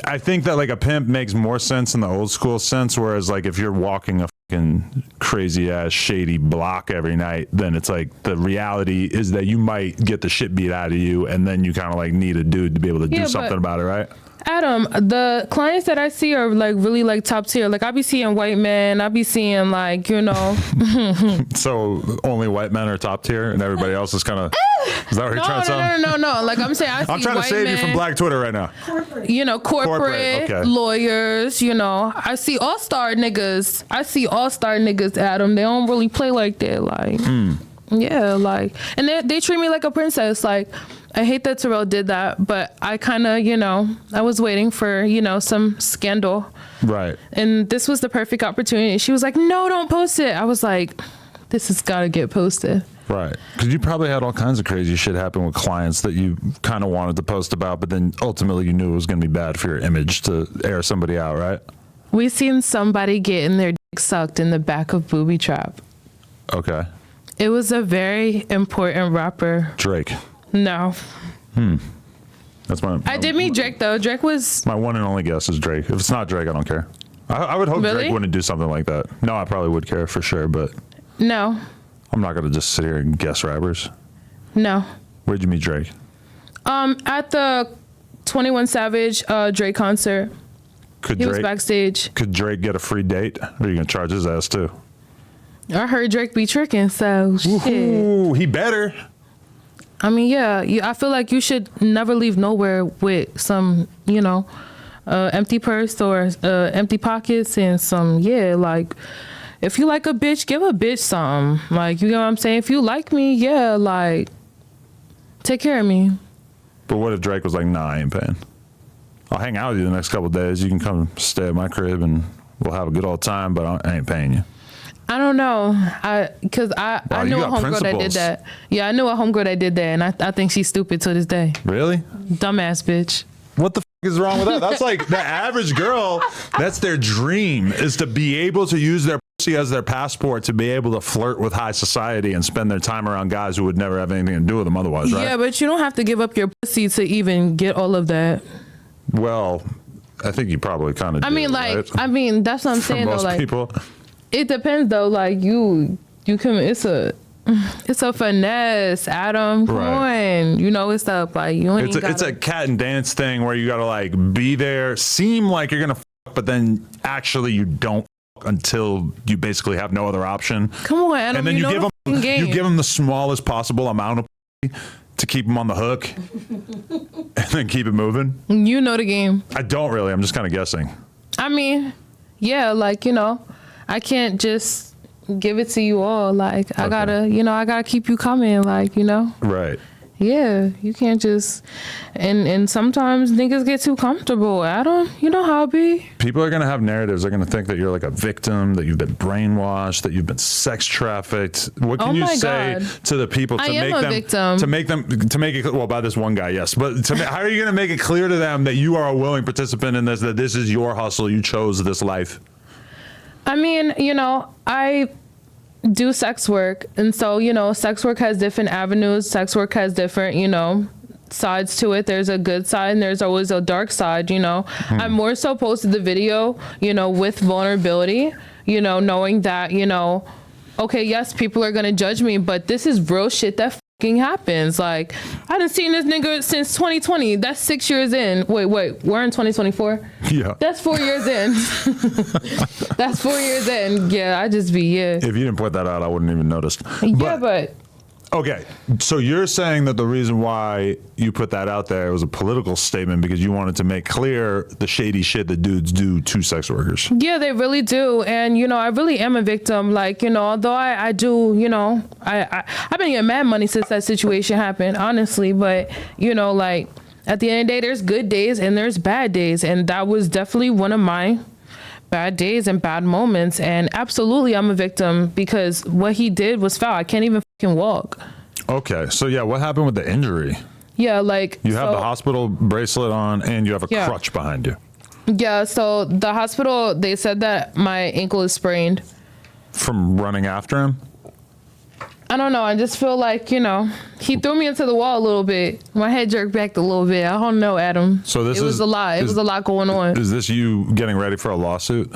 I think that like a pimp makes more sense in the old school sense, whereas like if you're walking a fucking crazy ass shady block every night, then it's like the reality is that you might get the shit beat out of you, and then you kind of like need a dude to be able to do something about it, right? Adam, the clients that I see are like really like top tier. Like I be seeing white men, I be seeing like, you know. So only white men are top tier, and everybody else is kind of. Is that what you're trying to say? No. Like I'm saying, I see I'm trying to white save men, you from Black Twitter right now. You know, corporate okay. lawyers. You know, I see all-star niggas. Adam. They don't really play like that. Like, yeah, like, and they treat me like a princess. Like, I hate that Terrell did that, but I kind of, you know, I was waiting for, you know, some scandal. Right. And this was the perfect opportunity. She was like, no, don't post it. I was like, this has got to get posted. Right. Because you probably had all kinds of crazy shit happen with clients that you kind of wanted to post about, but then ultimately you knew it was going to be bad for your image to air somebody out, right? We seen somebody getting their dick sucked in the back of Booby Trap. Okay. It was a very important rapper. Drake. No. That's my. I did meet Drake though. Drake was. My one and only guess is Drake. If it's not Drake, I don't care. I would hope Really? Drake wouldn't do something like that. No, I probably would care for sure, but No, I'm not gonna just sit here and guess rappers. no. Where'd you meet Drake? At the 21 Savage Drake concert. Could He was Drake backstage. could Drake get a free date? Or are you gonna charge his ass too? I heard Drake be tricking, so shit. Ooh, he better. I mean, yeah, I feel like you should never leave nowhere with some, empty purse or empty pockets and some, like, if you like a bitch, give a bitch something. Like, you know what I'm saying? If you like me, yeah, like, take care of me. But what if Drake was like, nah, I ain't paying. I'll hang out with you the next couple of days. You can come stay at my crib and we'll have a good old time, but I ain't paying you. I don't know. Because I Wow, knew you a got homegirl that did principles. that. Yeah, I knew a homegirl that did that, and I think she's stupid to this day. Really? Dumbass bitch. What the is wrong with that? That's like the average girl. That's their dream, is to be able to use their pussy as their passport to be able to flirt with high society and spend their time around guys who would never have anything to do with them otherwise, right? Yeah, but you don't have to give up your pussy to even get all of that. Well, I think you probably kind of. I mean, that's what I'm For saying though. most Like, people. it depends though. Like you can. It's a finesse, Adam. Come Right. on, it's up. Like you ain't It's a cat and dance thing where you gotta like be there, seem like you're gonna fuck, but then actually you don't fuck until you basically have no other option. Come on, Adam. And then you give the game. them the smallest possible amount of pussy to keep them on the hook, and then keep it moving. You know the game. I don't really. I'm just kind of guessing. I mean, yeah, like I can't just give it to you all. Like I gotta keep you coming. Like Right. yeah, you can't just. And sometimes niggas get too comfortable. Adam, you know how it be. People are gonna have narratives. They're gonna think that you're like a victim, that you've been brainwashed, that you've been sex trafficked. What can Oh you my say God. to the people to I am make a them victim. to make it well by this one guy, yes, but how are you gonna make it clear to them that you are a willing participant in this, that this is your hustle, you chose this life? I mean, I do sex work. And so, sex work has different avenues. Sex work has different, sides to it. There's a good side and there's always a dark side, I more so posted the video, with vulnerability, knowing that, okay, yes, people are going to judge me, but this is real shit that fucking happens. Like, I done seen this nigga since 2020. That's 6 years in. Wait, we're in 2024? Yeah. That's 4 years in. That's 4 years in. Yeah, I just be, yeah. If you didn't point that out, I wouldn't even noticed. Yeah, but Okay, so you're saying that the reason why you put that out there was a political statement because you wanted to make clear the shady shit that dudes do to sex workers. yeah, they really do. And, I really am a victim. Like, although I do, I've been getting mad money since that situation happened, honestly. But, like, at the end of the day, there's good days and there's bad days. And that was definitely one of my bad days and bad moments. And absolutely, I'm a victim because what he did was foul. I can't even fucking walk. Okay, so yeah, what happened with the injury? Yeah, like You have the hospital bracelet on and you have a Yeah. crutch behind you. Yeah, so the hospital, they said that my ankle is sprained. From running after him? I don't know. I just feel like, he threw me into the wall a little bit. My head jerked back a little bit. I don't know, Adam. So this It was a lot. It was a lot going on. Is this you getting ready for a lawsuit?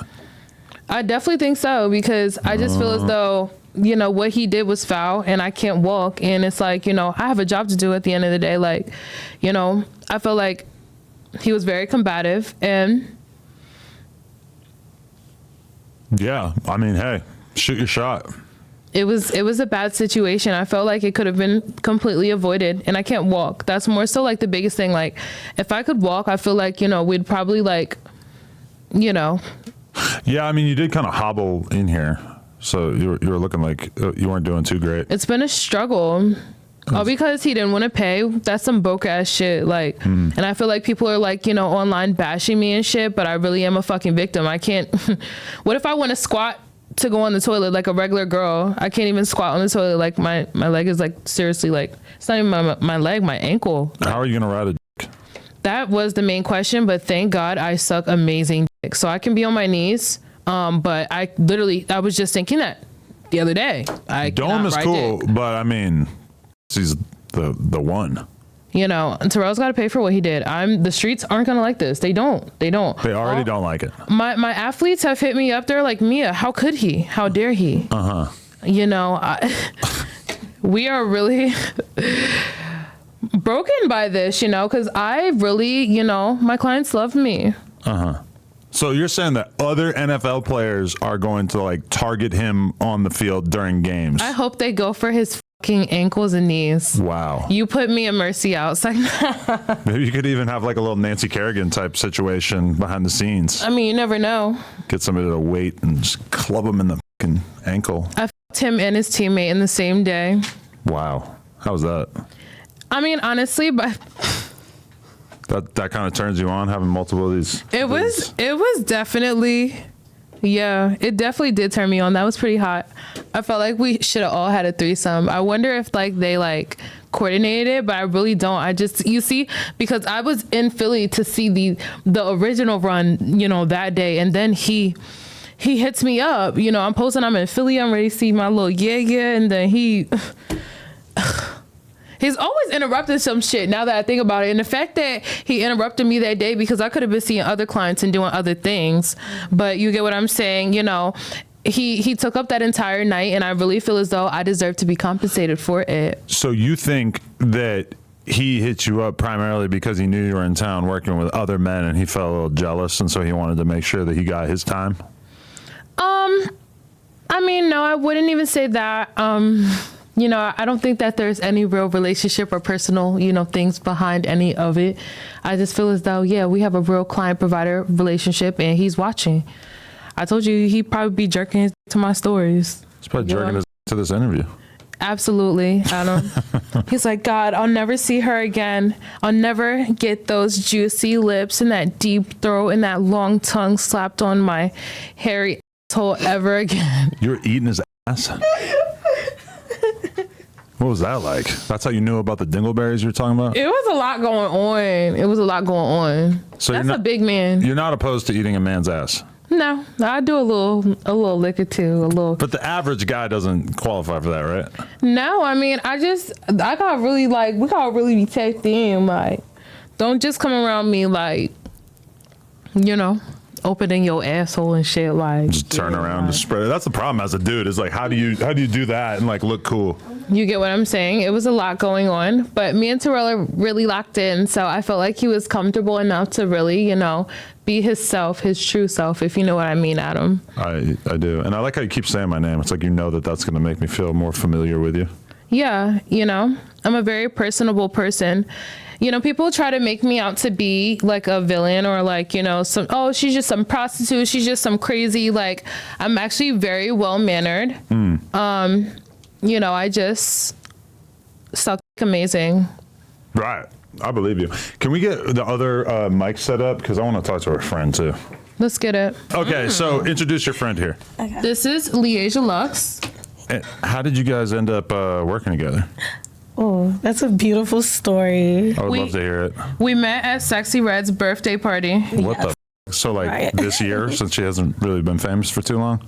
I definitely think so because I just feel as though, what he did was foul and I can't walk. And it's like, I have a job to do at the end of the day. Like, I feel like he was very combative and. Yeah, I mean, hey, shoot your shot. It was a bad situation. I felt like it could have been completely avoided and I can't walk. That's more so like the biggest thing. Like if I could walk, I feel like, we'd probably like, Yeah, I mean, you did kind of hobble in here. So you were looking like you weren't doing too great. it's been a struggle. All because he didn't want to pay. That's some broke ass shit. Like, and I feel like people are like, online bashing me and shit, but I really am a fucking victim. I can't, what if I want to squat to go on the toilet like a regular girl? I can't even squat on the toilet. Like my leg is like seriously like, it's not even my leg, my ankle. How are you going to ride a dick? That was the main question, but thank God I suck amazing dick. So I can be on my knees. But I was just thinking that the other day. Dome is cool, but I mean, he's the one. Terrell's got to pay for what he did. The streets aren't going to like this. They don't. They already don't like it. My athletes have hit me up. They're like, Mia, how could he? How dare he? We are really broken by this, because I really, my clients love me. So you're saying that other NFL players are going to like target him on the field during games? I hope they go for his fucking ankles and knees. Wow. You put me in Mercy out. Maybe you could even have like a little Nancy Kerrigan type situation behind the scenes. I mean, you never know. Get somebody to wait and just club him in the fucking ankle. I fucked him and his teammate in the same day. Wow. How was that? I mean, honestly, but that kind of turns you on, having multiple of these. It was definitely, it definitely did turn me on. That was pretty hot. I felt like we should have all had a threesome. I wonder if they coordinated it, but I really don't. You see, because I was in Philly to see the original run, that day, and then he hits me up. I'm posting, I'm in Philly, I'm ready to see my little and then he's always interrupting some shit now that I think about it. And the fact that he interrupted me that day, because I could have been seeing other clients and doing other things, but you get what I'm saying, he took up that entire night, and I really feel as though I deserve to be compensated for it. So you think that he hit you up primarily because he knew you were in town working with other men and he felt a little jealous, and so he wanted to make sure that he got his time? I mean, no, I wouldn't even say that. I don't think that there's any real relationship or personal, things behind any of it. I just feel as though, we have a real client-provider relationship, and he's watching. I told you he'd probably be jerking his to my stories. He's probably jerking his to this interview. Absolutely, Adam. He's like, God, I'll never see her again. I'll never get those juicy lips and that deep throat and that long tongue slapped on my hairy asshole ever again. You were eating his ass? What was that like? That's how you knew about the dingleberries you were talking about? It was a lot going on. So that's a big man. You're not opposed to eating a man's ass? No, I do a little lick or two, a little. But the average guy doesn't qualify for that, right? No, I mean, I got really we gotta really be tapped in. Don't just come around me opening your asshole and shit. Just turn around and spread it. That's the problem as a dude, is how do you do that and look cool? You get what I'm saying? It was a lot going on, but me and Terrell are really locked in, so I felt like he was comfortable enough to really, be his true self, if you know what I mean, Adam. I do. And I like how you keep saying my name. It's like that's going to make me feel more familiar with you. Yeah, I'm a very personable person. People try to make me out to be like a villain or she's just some prostitute. She's just some crazy, I'm actually very well-mannered. I just suck amazing. Right. I believe you. Can we get the other mic set up? Because I want to talk to our friend too. Let's get it. Okay, so introduce your friend here. Okay. This is Leasia Lux. And how did you guys end up working together? Oh, that's a beautiful story. I would love to hear it. We met at Sexy Red's birthday party. What the So this year, since she hasn't really been famous for too long?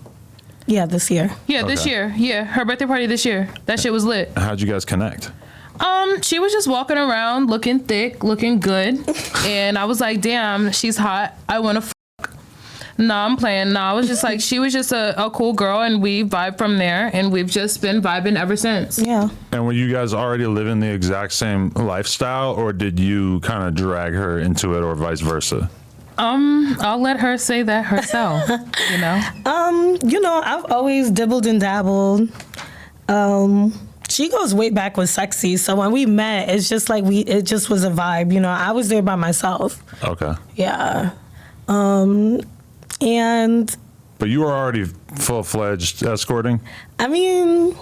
Yeah, this year. Yeah, this year. Yeah, her birthday party this year. That shit was lit. How'd you guys connect? She was just walking around looking thick, looking good. And I was like, damn, she's hot. I want to No, I'm playing. No, I was just she was just a cool girl, and we vibed from there, and we've just been vibing ever since. Yeah. And were you guys already living the exact same lifestyle, or did you kind of drag her into it, or vice versa? I'll let her say that herself, I've always dibbled and dabbled. She goes way back with Sexy, so when we met, it's just it just was a vibe. I was there by myself. Okay. Yeah. And but you were already full-fledged escorting? I mean,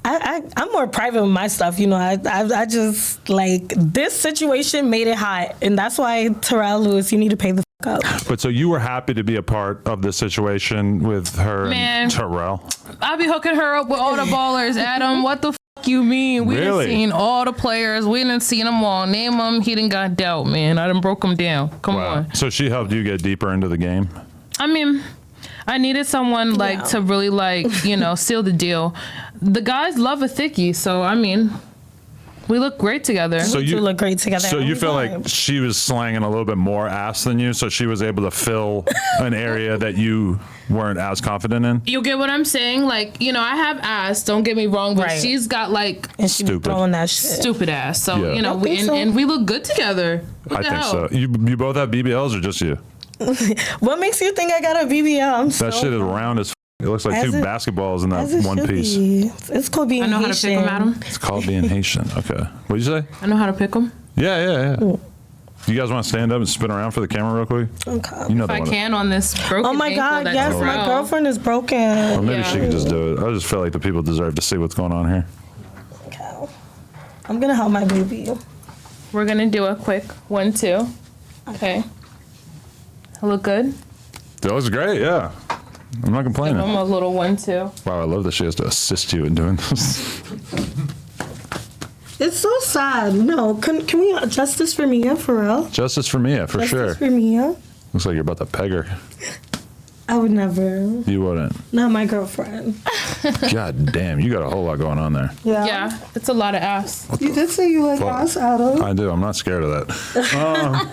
I'm more private with my stuff, I just this situation made it hot, and that's why Terrell Lewis, you need to pay the up. But so you were happy to be a part of the situation with her and Terrell? I'll be hooking her up with all the ballers, Adam. What the you mean? We done seen all the players. We done seen them all. Name them. He done got dealt, man. I done broke them down. Come on. So she helped you get deeper into the game? I mean, I needed someone to really seal the deal. The guys love a thickie, so I mean. We look great together. So We do look great together. So you We feel vibe. like she was slanging a little bit more ass than you, so she was able to fill an area that you weren't as confident in? You get what I'm saying? Like, you know, I have ass, don't get me wrong, but Right. she's got like and she be Stupid. throwing that shit. stupid ass. So, Yeah. you know, I think so. and we look good together. What I the think hell? so. You both have BBLs or just you? What makes you think I got a BBL? I'm That shit is round as f- It looks like As two it- basketballs in as that it one should piece. be. It's called being I know how to pick them, Adam. It's called being Haitian. Okay. What'd you say? I know how to pick them. Yeah. You guys want to stand up and spin around for the camera real quick? Okay. You know If the I one. can on this broken Oh my ankle God! that's Yes, my around. girlfriend is broken. Or maybe Yeah. she could just do it. I just feel like the people deserve to see what's going on here. Okay. I'm gonna help my baby. We're gonna do a quick 1, 2. Okay. I look good. That was great, yeah. I'm not Give complaining. them a little 1, 2. Wow, I love that she has to assist you in doing this. It's so sad. No, can we justice for Mia for real? Justice for Mia, for Justice sure. for Mia. Looks like you're about to peg her. I would never. You wouldn't. Not my girlfriend. God damn, you got a whole lot going on there. Yeah, it's a lot of ass. You did say you like fuck? ass, Adam. I do. I'm not scared of that.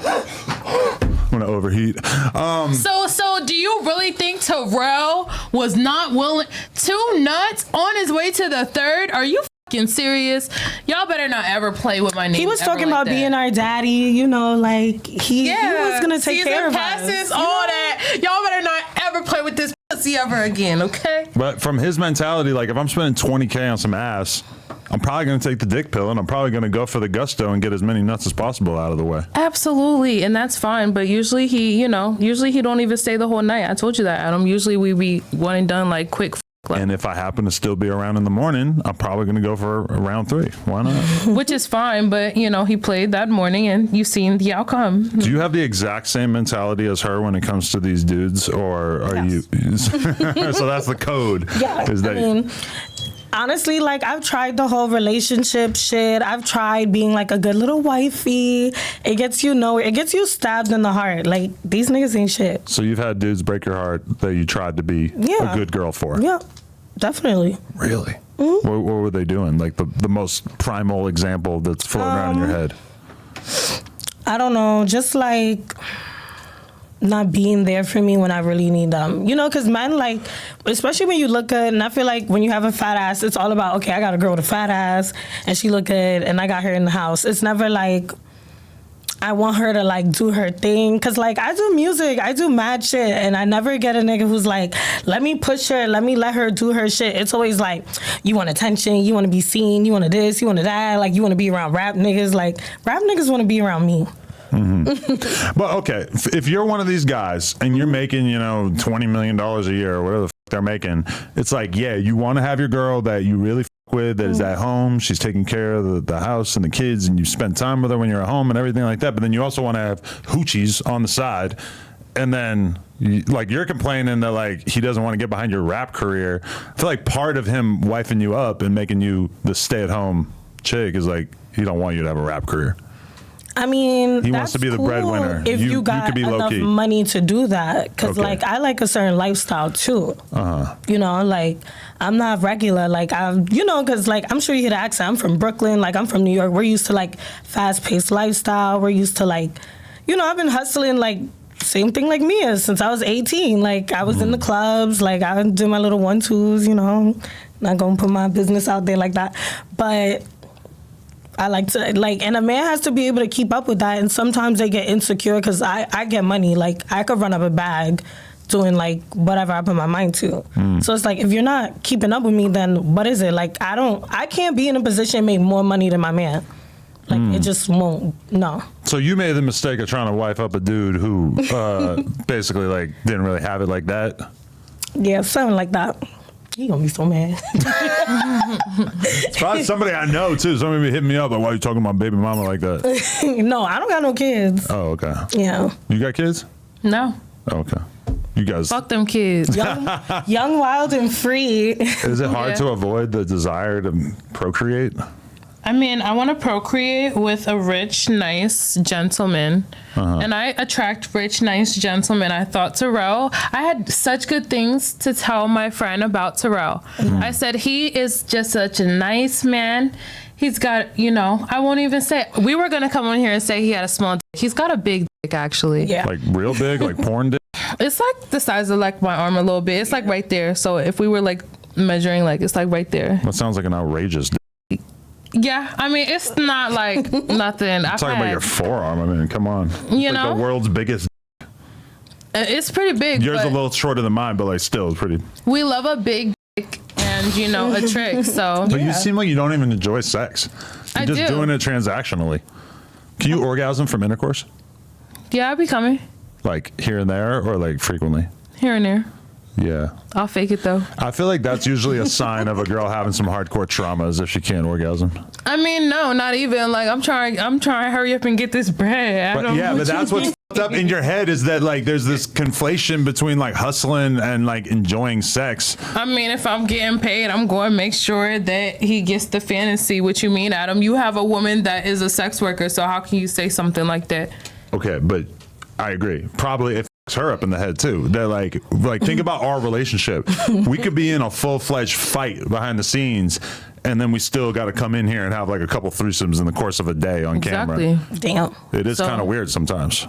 I'm gonna overheat. So do you really think Terrell was not willing? 2 nuts on his way to the 3rd? Are you fucking serious? Y'all better not ever play with my name. He was ever talking like about that. being our daddy, you know, like he was gonna take Season care of passes, us. all that. Y'all better not ever play with this pussy ever again, okay? But from his mentality, like if I'm spending $20K on some ass, I'm probably gonna take the dick pill and I'm probably gonna go for the gusto and get as many nuts as possible out of the way. Absolutely, and that's fine. But usually he don't even stay the whole night. I told you that, Adam. Usually we be one and done, like quick. And if I happen to still be around in the morning, I'm probably gonna go for a round 3. Why not? Which is fine, but you know he played that morning, and you've seen the outcome. Do you have the exact same mentality as her when it comes to these dudes, or are you? So that's the code. Yeah, Is that I mean, honestly, like I've tried the whole relationship shit. I've tried being like a good little wifey. It gets you nowhere. It gets you stabbed in the heart. Like these niggas ain't shit. so you've had dudes break your heart that you tried to be Yeah. a good girl for? Yeah, definitely. Really? Mm-hmm. What were they doing? Like the most primal example that's floating around in your head? I don't know. Just like not being there for me when I really need them. You know, because men, like, especially when you look good, and I feel like when you have a fat ass, it's all about, okay, I got a girl with a fat ass, and she look good, and I got her in the house. It's never like, I want her to, like, do her thing. Because, like, I do music, I do mad shit, and I never get a nigga who's like, let me push her, let her do her shit. It's always like, you want attention, you want to be seen, you want to this, you want to that, like, you want to be around rap niggas. Like, rap niggas want to be around me. But okay, if you're one of these guys and you're making, $20 million a year or whatever the they're making, it's like, yeah, you want to have your girl that you really with, that is at home, she's taking care of the house and the kids, and you spend time with her when you're at home and everything like that. But then you also want to have hoochies on the side. And then, you're complaining that, like, he doesn't want to get behind your rap career. I feel like part of him wifing you up and making you the stay-at-home chick is, like, he don't want you to have a rap career. I mean, He that's wants to be the cool breadwinner. if You you got could be enough low-key. money to do that. Because, Okay. like, I like a certain lifestyle, too. You know, like, I'm not regular. Like, because, like, I'm sure you hear the accent. I'm from Brooklyn. Like, I'm from New York. We're used to, like, fast-paced lifestyle. We're used to, like, I've been hustling, like, same thing like Mia since I was 18. Like, I was in the clubs. Like, I do my little 1-2s, Not going to put my business out there like that. But I like to, and a man has to be able to keep up with that. And sometimes they get insecure because I get money. Like, I could run up a bag doing, like, whatever I put my mind to. So it's like, if you're not keeping up with me, then what is it? Like, I can't be in a position to make more money than my man. Like, it just won't, no. So you made the mistake of trying to wife up a dude who basically, like, didn't really have it like that? Yeah, something like that. He gonna be so mad. It's probably somebody I know, too. Somebody be hitting me up, like, why are you talking about baby mama like that? No, I don't got no kids. Oh, okay. Yeah. You got kids? No, Oh, okay. You guys, fuck them kids. Young, wild, and free. is it hard Yeah. to avoid the desire to procreate? I mean, I want to procreate with a rich, nice gentleman. And I attract rich, nice gentlemen. I thought Terrell, I had such good things to tell my friend about Terrell. I said, he is just such a nice man. He's got, you know, I won't even say. We were gonna come on here and say he had a small dick. He's got a big dick, actually. Yeah. Like real big, like porn dick. It's like the size of like my arm a little bit. It's like right there. So if we were like measuring, like it's like right there. That sounds like an outrageous dick. Yeah, I mean it's not like nothing. Talking about your forearm. I mean, come on. You It's know? like the world's biggest. It's pretty big. Yours but a little shorter than mine, but like still it's pretty. we love a big dick and you know a trick. So But you seem like you don't even enjoy sex. You're I just do. doing it transactionally. Can you orgasm from intercourse? yeah, I'll be coming Like here and there or like frequently? here and there. Yeah. I'll fake it though. I feel like that's usually a sign of a girl having some hardcore traumas if she can't orgasm. I mean, no, not even. Like I'm trying to hurry up and get this bread. But that's what's fucked up in your head is that like there's this conflation between like hustling and like enjoying sex. I mean, if I'm getting paid, I'm going to make sure that he gets the fantasy. What you mean, Adam? You have a woman that is a sex worker, so how can you say something like that? Okay, but I agree. Probably it fucks her up in the head too. They're like think about our relationship. We could be in a full-fledged fight behind the scenes, and then we still got to come in here and have like a couple threesomes in the course of a day on Exactly. camera. Damn. It is So- kind of weird sometimes.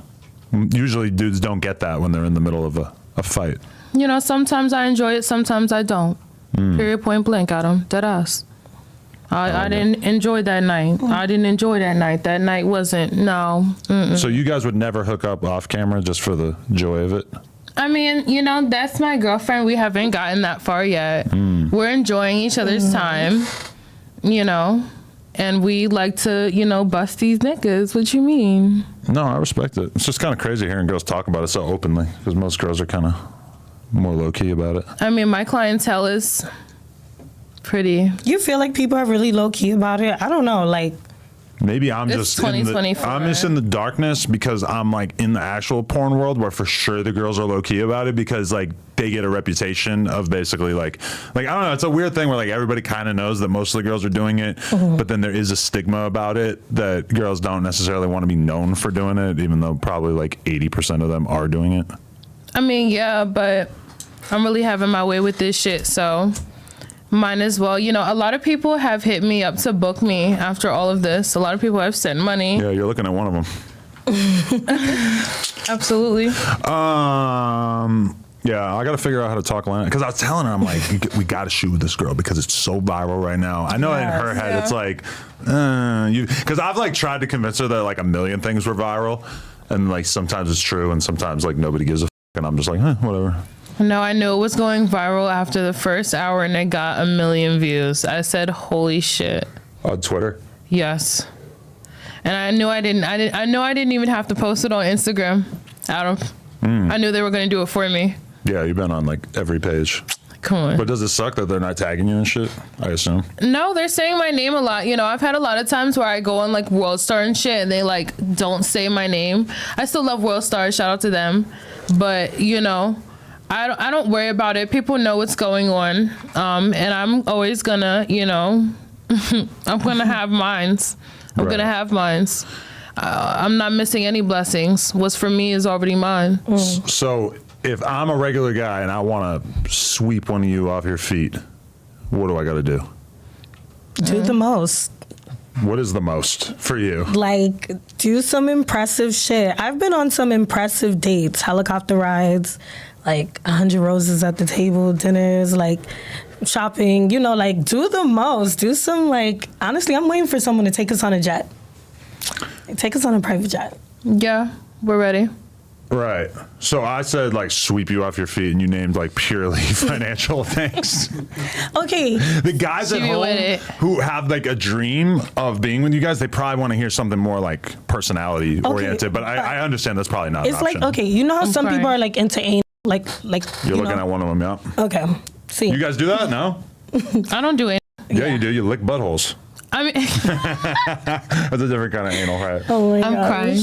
Usually dudes don't get that when they're in the middle of a fight. You know, sometimes I enjoy it, sometimes I don't. Period, point blank, Adam. Dead ass. I didn't enjoy that night. I didn't enjoy that night. That night wasn't, no. So you guys would never hook up off camera just for the joy of it? I mean, you know, that's my girlfriend. We haven't gotten that far yet. We're enjoying each other's time, you know, and we like to, you know, bust these niggas. What you mean? No, I respect it. It's just kind of crazy hearing girls talk about it so openly because most girls are kind of more low-key about it. I mean, my clientele is pretty. You feel like people are really low key about it? I don't know. Like, Maybe I'm It's just 2024. I'm just in the darkness because I'm like in the actual porn world where for sure the girls are low key about it because like they get a reputation of basically like I don't know, it's a weird thing where like everybody kind of knows that most of the girls are doing it, but then there is a stigma about it that girls don't necessarily want to be known for doing it, even though probably like 80% of them are doing it. I mean, yeah, but I'm really having my way with this shit, so might as well. You know, a lot of people have hit me up to book me after all of this. A lot of people have sent money. Yeah, you're looking at one of them. Absolutely. Yeah, I got to figure out how to talk Lana because I was telling her, I'm like, we got to shoot with this girl because it's so viral right now. I know in her head Yeah. it's like, because I've like tried to convince her that like a million things were viral, and like sometimes it's true and sometimes like nobody gives a fuck, and I'm just like, whatever. No, I knew it was going viral after the first hour and it got 1 million views. I said, holy shit. On Twitter. Yes. And I knew I didn't even have to post it on Instagram. I knew they were going to do it for me. Yeah, you've been on like every page. Come on. But does it suck that they're not tagging you and shit? I assume. No, they're saying my name a lot. You know, I've had a lot of times where I go on like World Star and shit and they like don't say my name. I still love World Star. Shout out to them. But, you know, I don't worry about it. People know what's going on. And I'm always gonna, you know, I'm gonna have mines. I'm Right. gonna have mines. I'm not missing any blessings. What's for me is already mine. So if I'm a regular guy and I want to sweep one of you off your feet, what do I got to do? do the most. What is the most for you? Like, do some impressive shit. I've been on some impressive dates, helicopter rides, like 100 roses at the table, dinners, like shopping, you know, like do the most. Do some, like, honestly, I'm waiting for someone to take us on a jet. Take us on a private jet. Yeah, we're ready. Right. So I said like sweep you off your feet, and you named like purely financial things. Okay. The guys at She be home with it. who have like a dream of being with you guys, they probably want to hear something more like personality oriented. But I understand that's probably not. It's an like, option. okay, you know how I'm some people crying. are like into anal, like You're you looking know? at one of them, yeah. Okay. See. You guys do that? No. I don't do it. Yeah, you do. You lick buttholes. I mean, That's a different kind of anal, right? Oh my I'm gosh. crying.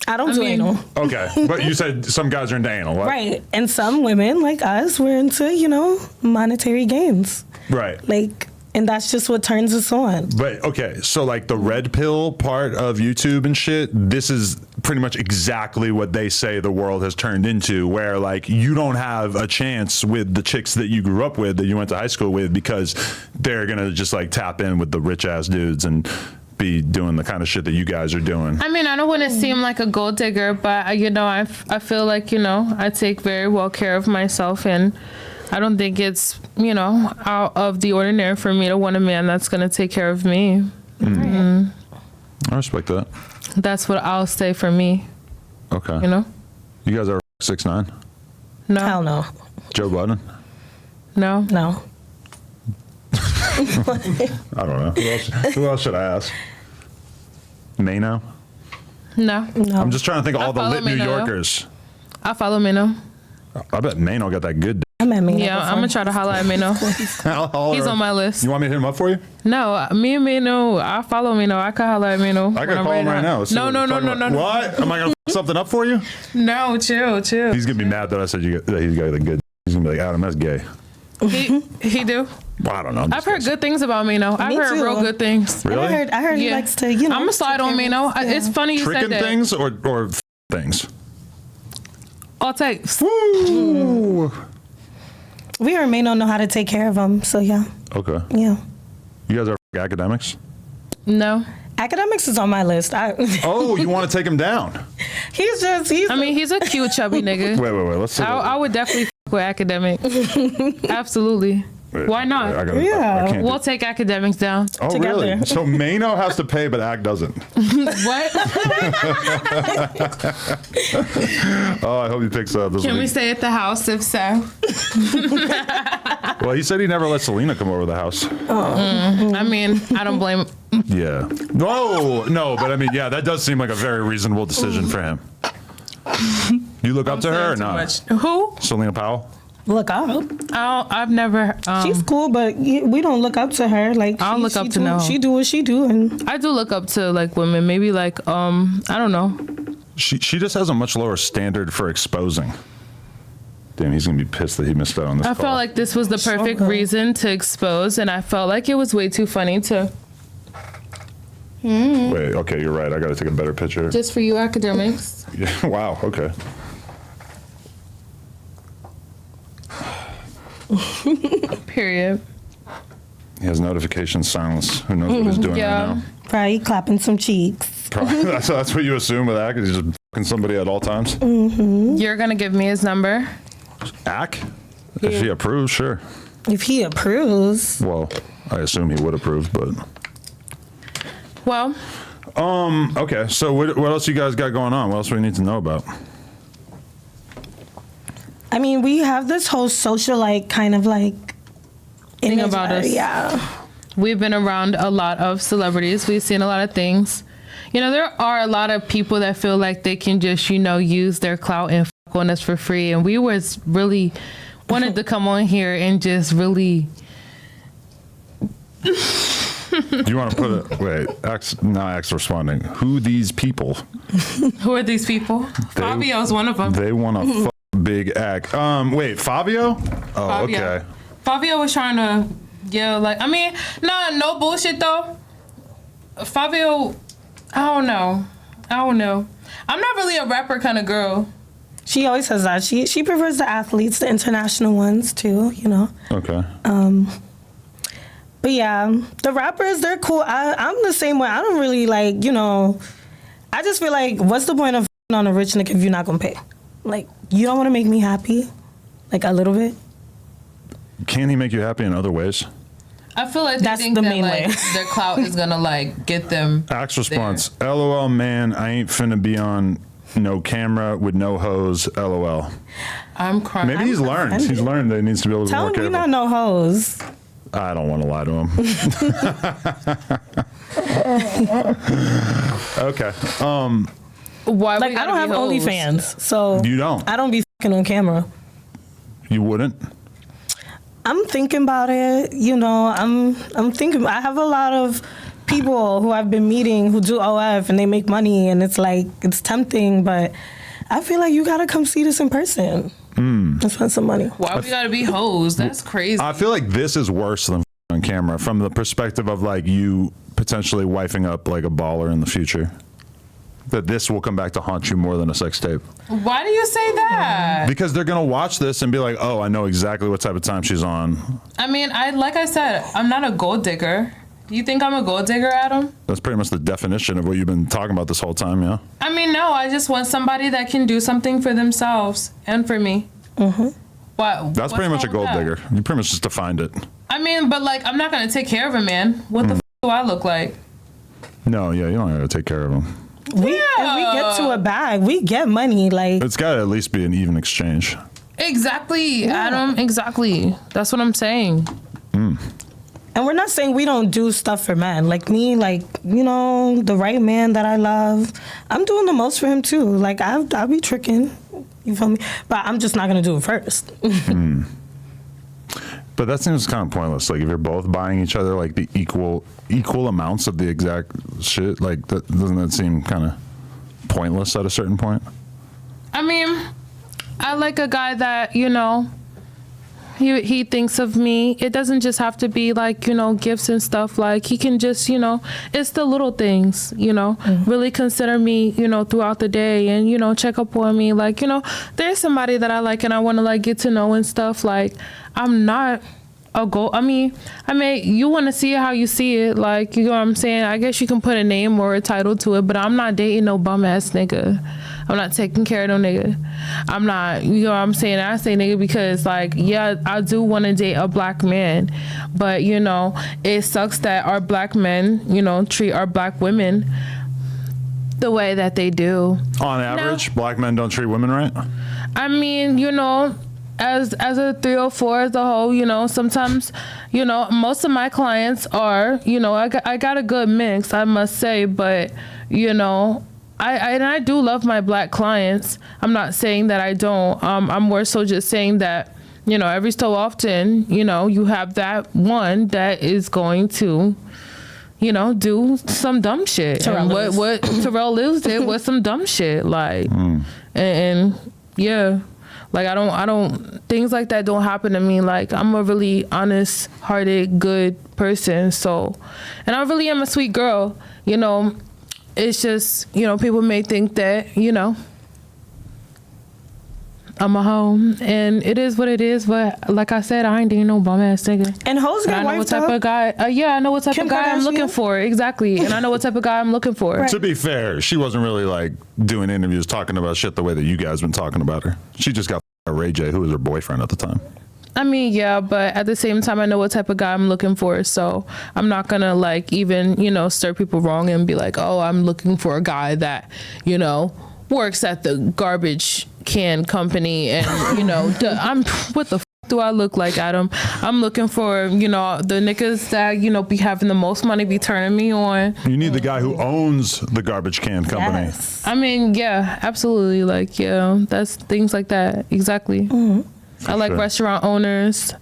I don't I do mean- anal. Okay, but you said some guys are into anal, what? Right. And some women like us, we're into, you know, monetary gains. Right. Like, And that's just what turns us on. But okay, so like the red pill part of YouTube and shit, this is pretty much exactly what they say the world has turned into, where like you don't have a chance with the chicks that you grew up with, that you went to high school with, because they're gonna just like tap in with the rich ass dudes and be doing the kind of shit that you guys are doing. I mean, I don't want to seem like a gold digger, but you know, I feel like, you know, I take very well care of myself, and I don't think it's, you know, out of the ordinary for me to want a man that's going to take care of me. I respect that. That's what I'll say for me. Okay. You know? You guys are 6'9"? No. Hell no. Joe Budden? No. No. I don't know. Who else should I ask? Mano? No. No. I'm just trying to think of all the follow lit New Mano. Yorkers. I follow Mano. I bet Mano got that good. I met me. Yeah, I'm going to try to holler at Mano. He's on my list. You want me to hit him up for you? No, me and Mano, I follow Mano. I could holler at Mano. I can call him right now. Let's see No, what no, we're no, talking no, about. no. What? Am I going to something up for you? No, chill. He's going to be mad that I said that he's got the good. He's going to be like, Adam, that's gay. He do? Well, I don't know. I've heard good things about Mano. I've heard too. real good things. Really? I heard he Yeah. likes to, you know. I'm going to slide on Mano. It's funny you Tricking said that. things or things? All types. Woo! We or may not know how to take care of him. So, yeah. Okay. Yeah. You guys are academics? No. Academics is on my list. Oh, you want to take him down? He's I mean, he's a cute, chubby nigga. Wait. Let's see. I would definitely f- with academic. Absolutely. Wait, Why not? I gotta, Yeah. I can't We'll take academics down. oh, together. really? So Mano has to pay, but Ack doesn't. What? Oh, I hope he picks up this Can we week. stay at the house if so? Well, he said he never let Selena come over the house. I mean, I don't blame. Yeah. No, but I mean, yeah, that does seem like a very reasonable decision for him. You look up to her or not? Who? Selena Powell? look up. I've never. She's cool, but we don't look up to her. Like I don't look up to no. She do what she do, and I do look up to like women. Maybe like I don't know. She just has a much lower standard for exposing. Damn, he's gonna be pissed that he missed out on this. I call. felt like this was the perfect good. reason to expose, and I felt like it was way too funny to Wait, okay, you're right. I gotta take a better picture. just for you academics. Yeah, wow. Okay. Period. He has notifications silenced. Who knows what he's doing Yeah. right now? probably clapping some cheeks. Probably, that's what you assume with Ack. Is he's just fucking somebody at all times. You're gonna give me his number. Ack? If he approves, sure. If he approves, Well, I assume he would approve, but Well, okay. So what else you guys got going on? What else do we need to know about? I mean, we have this whole socialite kind of like Thing image, about us. Yeah. we've been around a lot of celebrities. We've seen a lot of things. You know, there are a lot of people that feel like they can just, use their clout and fuck on us for free. And we was really wanted to come on here and just really. Do you want to put it? Wait, Ack's responding. Who these people? Who are these people? Fabio's one of them. They want to fuck Big Ack. Wait, Fabio? Oh, Fabio. okay. Fabio was trying to, no bullshit though. Fabio, I don't know. I'm not really a rapper kind of girl. She always says that. She prefers the athletes, the international ones too, Okay. But yeah, the rappers, they're cool. I'm the same way. I don't really like, I just feel like, what's the point of on a rich nigga if you're not gonna pay? Like, you don't want to make me happy, like a little bit. Can he make you happy in other ways? I feel like they That's think the that main way. their clout is gonna get them. Ack's response: LOL, man, I ain't finna be on no camera with no hose. LOL. I'm crying. Maybe he's learned. offended. He's learned that he needs to be a little Tell more him we careful. not no hoes. I don't want to lie to him. Okay. Why? Like, I don't have OnlyFans, so You don't? I don't be fucking on camera. You wouldn't? I'm thinking about it. I'm thinking. I have a lot of people who I've been meeting who do OF and they make money, and it's like it's tempting, but I feel like you gotta come see this in person and spend some money. Why we gotta be hoes? That's crazy. I feel like this is worse than on on camera from the perspective of like you potentially wifing up like a baller in the future? That this will come back to haunt you more than a sex tape. Why do you say that? Because they're gonna watch this and be like, "Oh, I know exactly what type of time she's on." I mean, like I said, I'm not a gold digger. Do you think I'm a gold digger, Adam? That's pretty much the definition of what you've been talking about this whole time, yeah. I mean, no. I just want somebody that can do something for themselves and for me. What? That's pretty much a gold digger. You pretty much just defined it. I mean, but like, I'm not gonna take care of a man. What the do I look like? No, yeah, you don't have to take care of them. If we get to a bag, we get money. Like, It's got to at least be an even exchange. Exactly, Adam. Exactly. That's what I'm saying. and we're not saying we don't do stuff for men. Like me, like, you know, the right man that I love, I'm doing the most for him too. Like, I'll be tricking. You feel me? But I'm just not gonna do it first. But that seems kind of pointless. Like if you're both buying each other like the equal amounts of the exact shit, like doesn't that seem kind of pointless at a certain point? I mean, I like a guy that, you know, he thinks of me. It doesn't just have to be like, you know, gifts and stuff. Like he can just, you know, it's the little things, you know, really consider me, you know, throughout the day and, you know, check up on me. Like, you know, there's somebody that I like and I want to like get to know and stuff. Like I'm not a goal. I mean, you want to see it how you see it. Like, you know what I'm saying? I guess you can put a name or a title to it, but I'm not dating no bum ass nigga. I'm not taking care of no nigga. I'm not, you know what I'm saying? I say nigga because like, yeah, I do want to date a black man, but you know, it sucks that our black men, you know, treat our black women the way that they do. On average, black men don't treat women right? I mean, you know, as a 304 as a whole, you know, sometimes, you know, most of my clients are, you know, I got a good mix, I must say, but, you know, I do love my black clients. I'm not saying that I don't. I'm more so just saying that, you know, every so often, you know, you have that one that is going to, you know, do some dumb shit. Terrell And what Terrell Lewis did was some dumb shit. Like, and yeah. Like I don't things like that don't happen to me. Like I'm a really honest hearted, good person. So, and I really am a sweet girl, you know. It's just, you know, people may think that, you know, I'm a hoe, and it is what it is. But like I said, I ain't dating no bum ass nigga. And hoes get I know what wiped type up. of guy. Yeah, I know what type Kim of guy I'm Kardashian? looking for. Exactly, and I know what type of guy I'm looking for. Right. To be fair, she wasn't really like doing interviews talking about shit the way that you guys been talking about her. She just got Ray J, who was her boyfriend at the time. I mean, yeah, but at the same time, I know what type of guy I'm looking for. So I'm not going to like even, you know, stir people wrong and be like, oh, I'm looking for a guy that, you know, works at the garbage can company. And, you know, what the f do I look like, Adam? I'm looking for, you know, the niggas that, you know, be having the most money, be turning me on. You need the guy who owns the garbage can company. Yes. I mean, yeah, absolutely. Like, yeah, that's things like that. Exactly. I like sure. restaurant owners.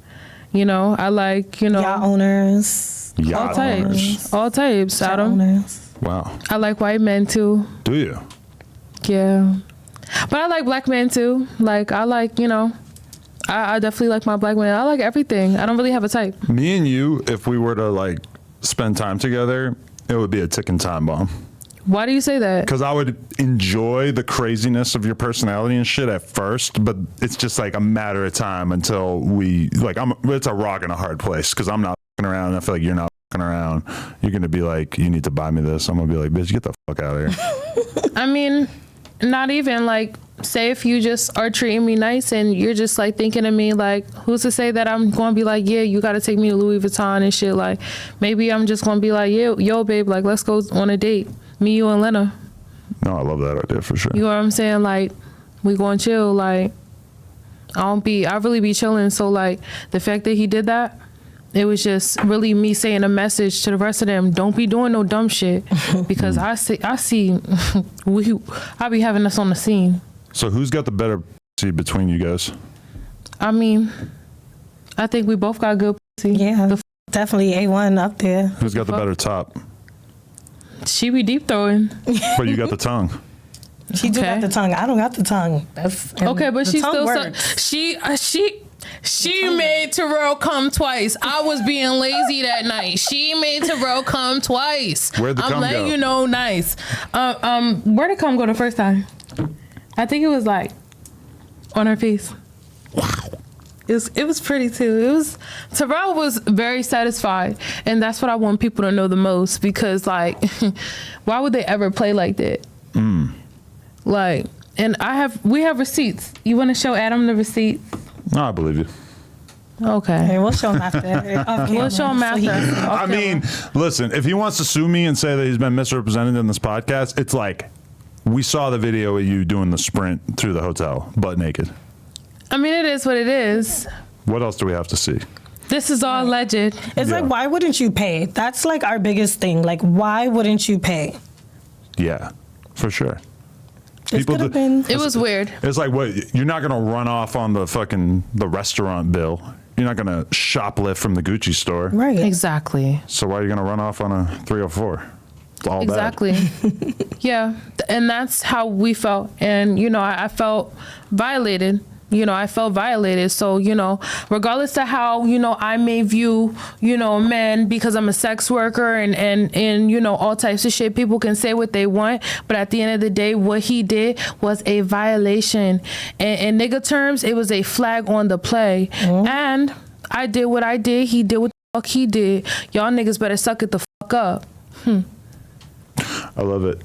You know, I like, you know. Yacht owners. All Yacht types. owners. All types, Yacht Adam. owners. Wow. I like white men too. Do you? Yeah. But I like black men too. Like, I like, you know, I definitely like my black men. I like everything. I don't really have a type. Me and you, if we were to like spend time together, it would be a ticking time bomb. Why do you say that? Because I would enjoy the craziness of your personality and shit at first, but it's just like a matter of time until we like. It's a rock and a hard place because I'm not fucking around. I feel like you're not fucking around. You're gonna be like, you need to buy me this. I'm gonna be like, bitch, get the fuck out of here. I mean, not even like, say if you just are treating me nice and you're just like thinking of me, like, who's to say that I'm going to be like, yeah, you got to take me to Louis Vuitton and shit. Like, maybe I'm just going to be like, yo, babe, like, let's go on a date. Me, you, and Lena. No, I love that idea for sure. You know what I'm saying? Like, we going to chill. Like, I really be chilling. So, like, the fact that he did that, it was just really me saying a message to the rest of them. Don't be doing no dumb shit. Because I see, I be having us on the scene. So who's got the better pussy between you guys? I mean, I think we both got good pussy. Yeah, definitely A1 up there. Who's got the better top? She be deep throwing. But you got the tongue. She do got the tongue. I don't got the tongue. That's Okay, but the she tongue still works. she made Terrell come twice. I was being lazy that night. She made Terrell come twice. Where'd the I'm cum letting go? you know, nice. Where'd it come go the first time? I think it was like on her face. Wow. It was pretty too. Terrell was very satisfied, and that's what I want people to know the most, because like, why would they ever play like that? Like, and we have receipts. You want to show Adam the receipt? No, I believe you. Okay. Hey, we'll show him after. We'll show him after. I mean, listen, if he wants to sue me and say that he's been misrepresented in this podcast, it's like, we saw the video of you doing the sprint through the hotel, butt naked. I mean, it is what it is. What else do we have to see? This is all alleged. It's like, why wouldn't you pay? That's like our biggest thing. Like, why wouldn't you pay? Yeah, for sure. This could have been. It was weird. It's like, what? You're not gonna run off on the restaurant bill. You're not gonna shoplift from the Gucci store. Right. Exactly. So why are you gonna run off on a 304? It's all Exactly. Yeah. And that's how we felt. And, I felt violated. I felt violated. So, regardless of how, I may view, men, because I'm a sex worker and all types of shit, people can say what they want. But at the end of the day, what he did was a violation. And in nigga terms, it was a flag on the play. And I did what I did. He did what the fuck he did. Y'all niggas better suck it the fuck up. I love it.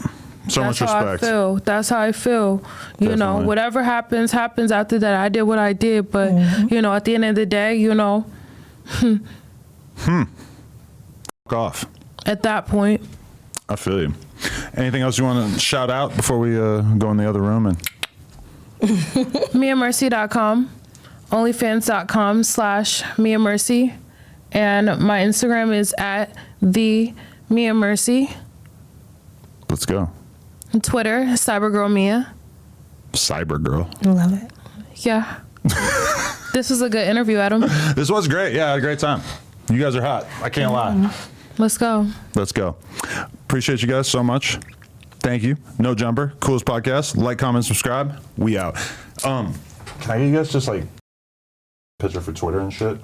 So much That's how respect. I feel. That's how I feel. Definitely. Whatever happens after that. I did what I did, but at the end of the day, Fuck off. at that point. I feel you. Anything else you want to shout out before we go in the other room? And MiaMercy.com, OnlyFans.com/MiaMercy, and my Instagram is at the Mia Mercy. let's go. Twitter, Cybergirl Mia. Cyber girl. Love it. Yeah. This was a good interview, Adam. This was great. Yeah, I had a great time. You guys are hot. I can't lie. Let's go. Let's go. Appreciate you guys so much. Thank you. No Jumper, coolest podcast. Like, comment, subscribe. We out. Can I get you guys just like picture for Twitter and shit?